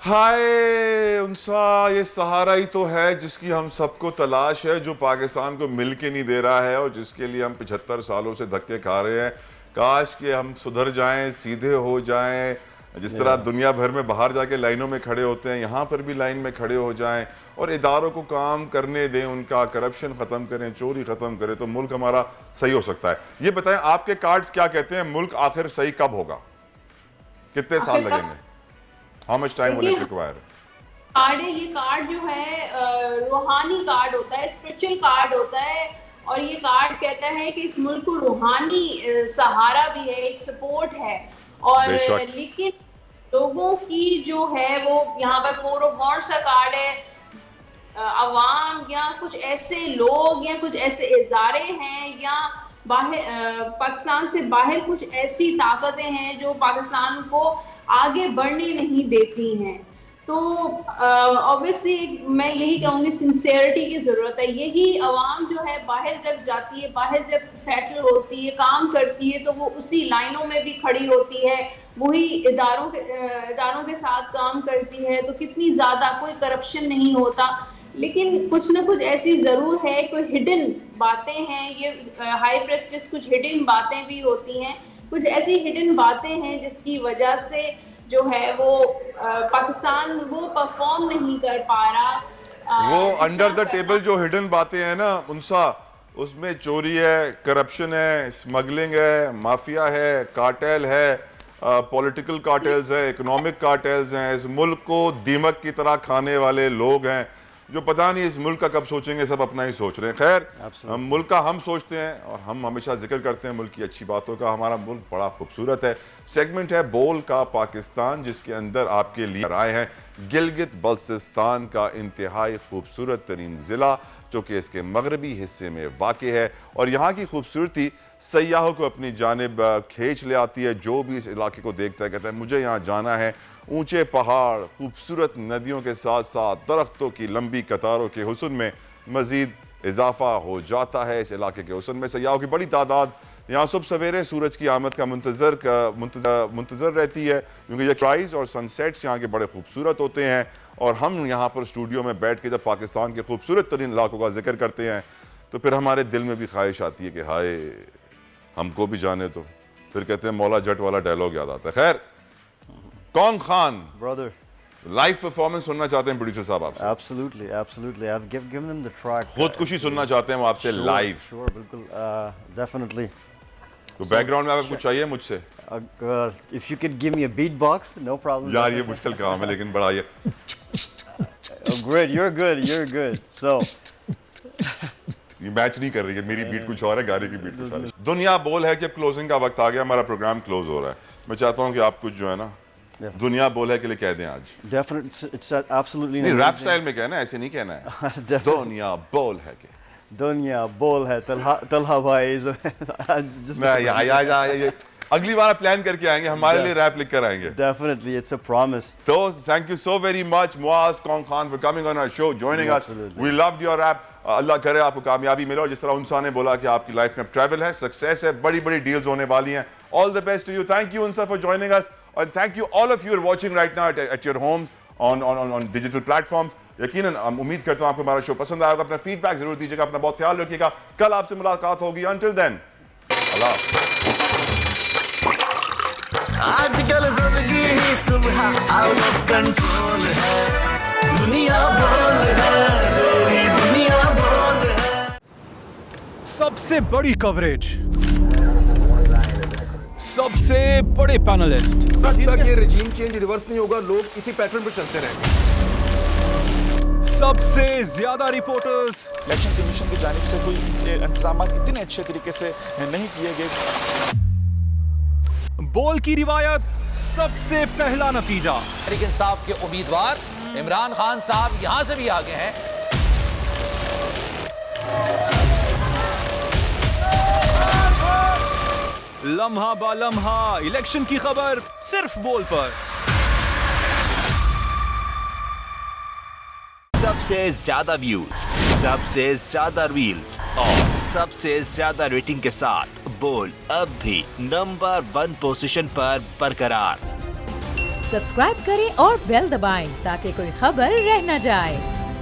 हाय उनसा, ये सहारा ही तो है जिसकी हम सबको तलाश है, जो पाकिस्तान को मिल के नहीं दे रहा है और जिसके लिए हम 75 सालों से धक्के खा रहे हैं। काश कि हम सुधर जाएं, सीधे हो जाएं, जिस तरह दुनिया भर में बाहर जाके लाइनों में खड़े होते हैं, यहाँ पर भी लाइन में खड़े हो जाएं और इदारों को काम करने दें, उनका करप्शन ख़त्म करें, चोरी ख़त्म करें, तो मुल्क हमारा सही हो सकता है। ये बताएं आपके कार्ड्स क्या कहते हैं, मुल्क आखिर सही कब होगा, कितने साल लगेंगे? How much time will it require? Card है, ये कार्ड जो है रूहानी कार्ड होता है, स्पिरिचुअल कार्ड होता है और ये कार्ड कहता है कि इस मुल्क को रूहानी सहारा भी है, एक सपोर्ट है और लेकिन लोगों की जो है वो यहाँ पर 4 ऑफ वॉन्ड्स का कार्ड है, अवाम या कुछ ऐसे लोग या कुछ ऐसे इदारे हैं या बाहर पाकिस्तान से बाहर कुछ ऐसी ताकतें हैं जो पाकिस्तान को आगे बढ़ने नहीं देती हैं। तो ऑब्वियसली मैं यही कहूँगी सिंसियरिटी की ज़रूरत है। यही अवाम जो है बाहर जब जाती है, बाहर जब सेटल होती है, काम करती है, तो वो उसी लाइनों में भी खड़ी होती है, वही इदारों के साथ काम करती है, तो कितनी ज़्यादा कोई करप्शन नहीं होता। लेकिन कुछ ना कुछ ऐसी ज़रूर है, कोई हिडन बातें हैं, ये हाई प्रेस्टिज कुछ हिडन बातें भी होती हैं, कुछ ऐसी हिडन बातें हैं जिसकी वजह से जो है वो पाकिस्तान वो परफॉर्म नहीं कर पा रहा। वो अंडर द टेबल जो हिडन बातें हैं ना उनसा, उसमें चोरी है, करप्शन है, स्मगलिंग है, माफिया है, कार्टेल है, पॉलिटिकल कार्टेल्स है, इकोनॉमिक कार्टेल्स हैं, इस मुल्क को दीमक की तरह खाने वाले लोग हैं जो पता नहीं इस मुल्क का कब सोचेंगे, सब अपना ही सोच रहे हैं। खैर, मुल्क का हम सोचते हैं और हम हमेशा जिक्र करते हैं मुल्क की अच्छी बातों का। हमारा मुल्क बड़ा खूबसूरत है। सेगमेंट है बोल का पाकिस्तान, जिसके अंदर आपके लिए आए हैं गिलगित बल्तिस्तान का इंतहाई खूबसूरत तरीन ज़िला जो कि इसके मगरबी हिस्से में वाक़ है, और यहाँ की खूबसूरती सयाहों को अपनी जानिब खींच ले आती है। जो भी इस इलाके को देखता है कहता है मुझे यहाँ जाना है। ऊंचे पहाड़, खूबसूरत नदियों के साथ साथ दरख्तों की लंबी कतारों के हुस्न में मज़ीद इजाफा हो जाता है इस इलाके के हुस्न में। सयाहों की बड़ी तादाद यहाँ सुबह सवेरे सूरज की आमद का मुंतज़र रहती है, क्योंकि ये राइज़ और सनसेट्स यहाँ के बड़े खूबसूरत होते हैं। और हम यहाँ पर स्टूडियो में बैठ के जब पाकिस्तान के खूबसूरत तरीन इलाकों का जिक्र करते हैं तो फिर हमारे दिल में भी ख्वाहिश आती है कि हाय हमको भी जाने तो। फिर कहते हैं मौला जट वाला डायलॉग याद आता है। खैर, कौन खान ब्रदर लाइव परफॉर्मेंस सुनना चाहते हैं प्रोड्यूसर साहब आपसे? Absolutely, absolutely. I've given them the track. खुदकुशी सुनना चाहते हैं वो आपसे लाइव? Sure, बिल्कुल, definitely. तो बैकग्राउंड में आपको कुछ चाहिए मुझसे? If you could give me a beatbox, no problem. यार ये मुश्किल काम है लेकिन बड़ा ये great, you're good. So ये मैच नहीं कर रही है, मेरी बीट कुछ और है, गाने की बीट कुछ और है। दुनिया बोल है कि अब क्लोजिंग का वक्त आ गया, हमारा प्रोग्राम क्लोज हो रहा है। मैं चाहता हूँ कि आप कुछ जो है ना दुनिया बोल है के लिए कह दें आज। Definitely, it's absolutely नहीं, रैप स्टाइल में कहना है, ऐसे नहीं कहना है। दुनिया बोल है के दुनिया बोल है तलहा भाई अगली बार प्लान करके आएंगे, हमारे लिए रैप लिख कर आएंगे। Definitely, it's a promise. So thank you so very much Muaz Kong Khan for coming on our show, joining us. We loved your rap. अल्लाह करे आपको कामयाबी मिले, और जिस तरह उनसा ने बोला कि आपकी लाइफ में ट्रैवल है, सक्सेस है, बड़ी बड़ी डील्स होने वाली हैं। All the best to you. Thank you Unsa for joining us, and thank you all of you who are watching right now at your homes on digital platforms. यकीनन उम्मीद करता हूँ आपको हमारा शो पसंद आएगा। अपना फीडबैक जरूर दीजिएगा, अपना बहुत ख्याल रखिएगा। कल आपसे मुलाकात होगी। Until then, अल्लाह। आजकल जिंदगी ही सुबह आउट ऑफ कंट्रोल है, दुनिया बोल है, तेरी दुनिया बोल है। सबसे बड़ी कवरेज, सबसे बड़े पैनलिस्ट, जब तक ये रेजिम चेंज रिवर्स नहीं होगा लोग इसी पैटर्न पर चलते रहेंगे। सबसे ज्यादा रिपोर्टर्स, इलेक्शन कमीशन की जानिब से कोई इंतजाम इतने अच्छे तरीके से नहीं किए गए। बोल की रिवायत, सबसे पहला नतीजा। तहरीक इंसाफ के उम्मीदवार इमरान खान साहब यहां से भी आगे हैं। लम्हा बा लम्हा इलेक्शन की खबर सिर्फ बोल पर। सबसे ज्यादा व्यूज, सबसे ज्यादा रील्स और सबसे ज्यादा रेटिंग के साथ बोल अब भी नंबर 1 पोजीशन पर बरकरार। सब्सक्राइब करें और बेल दबाएं ताकि कोई खबर रह न जाए।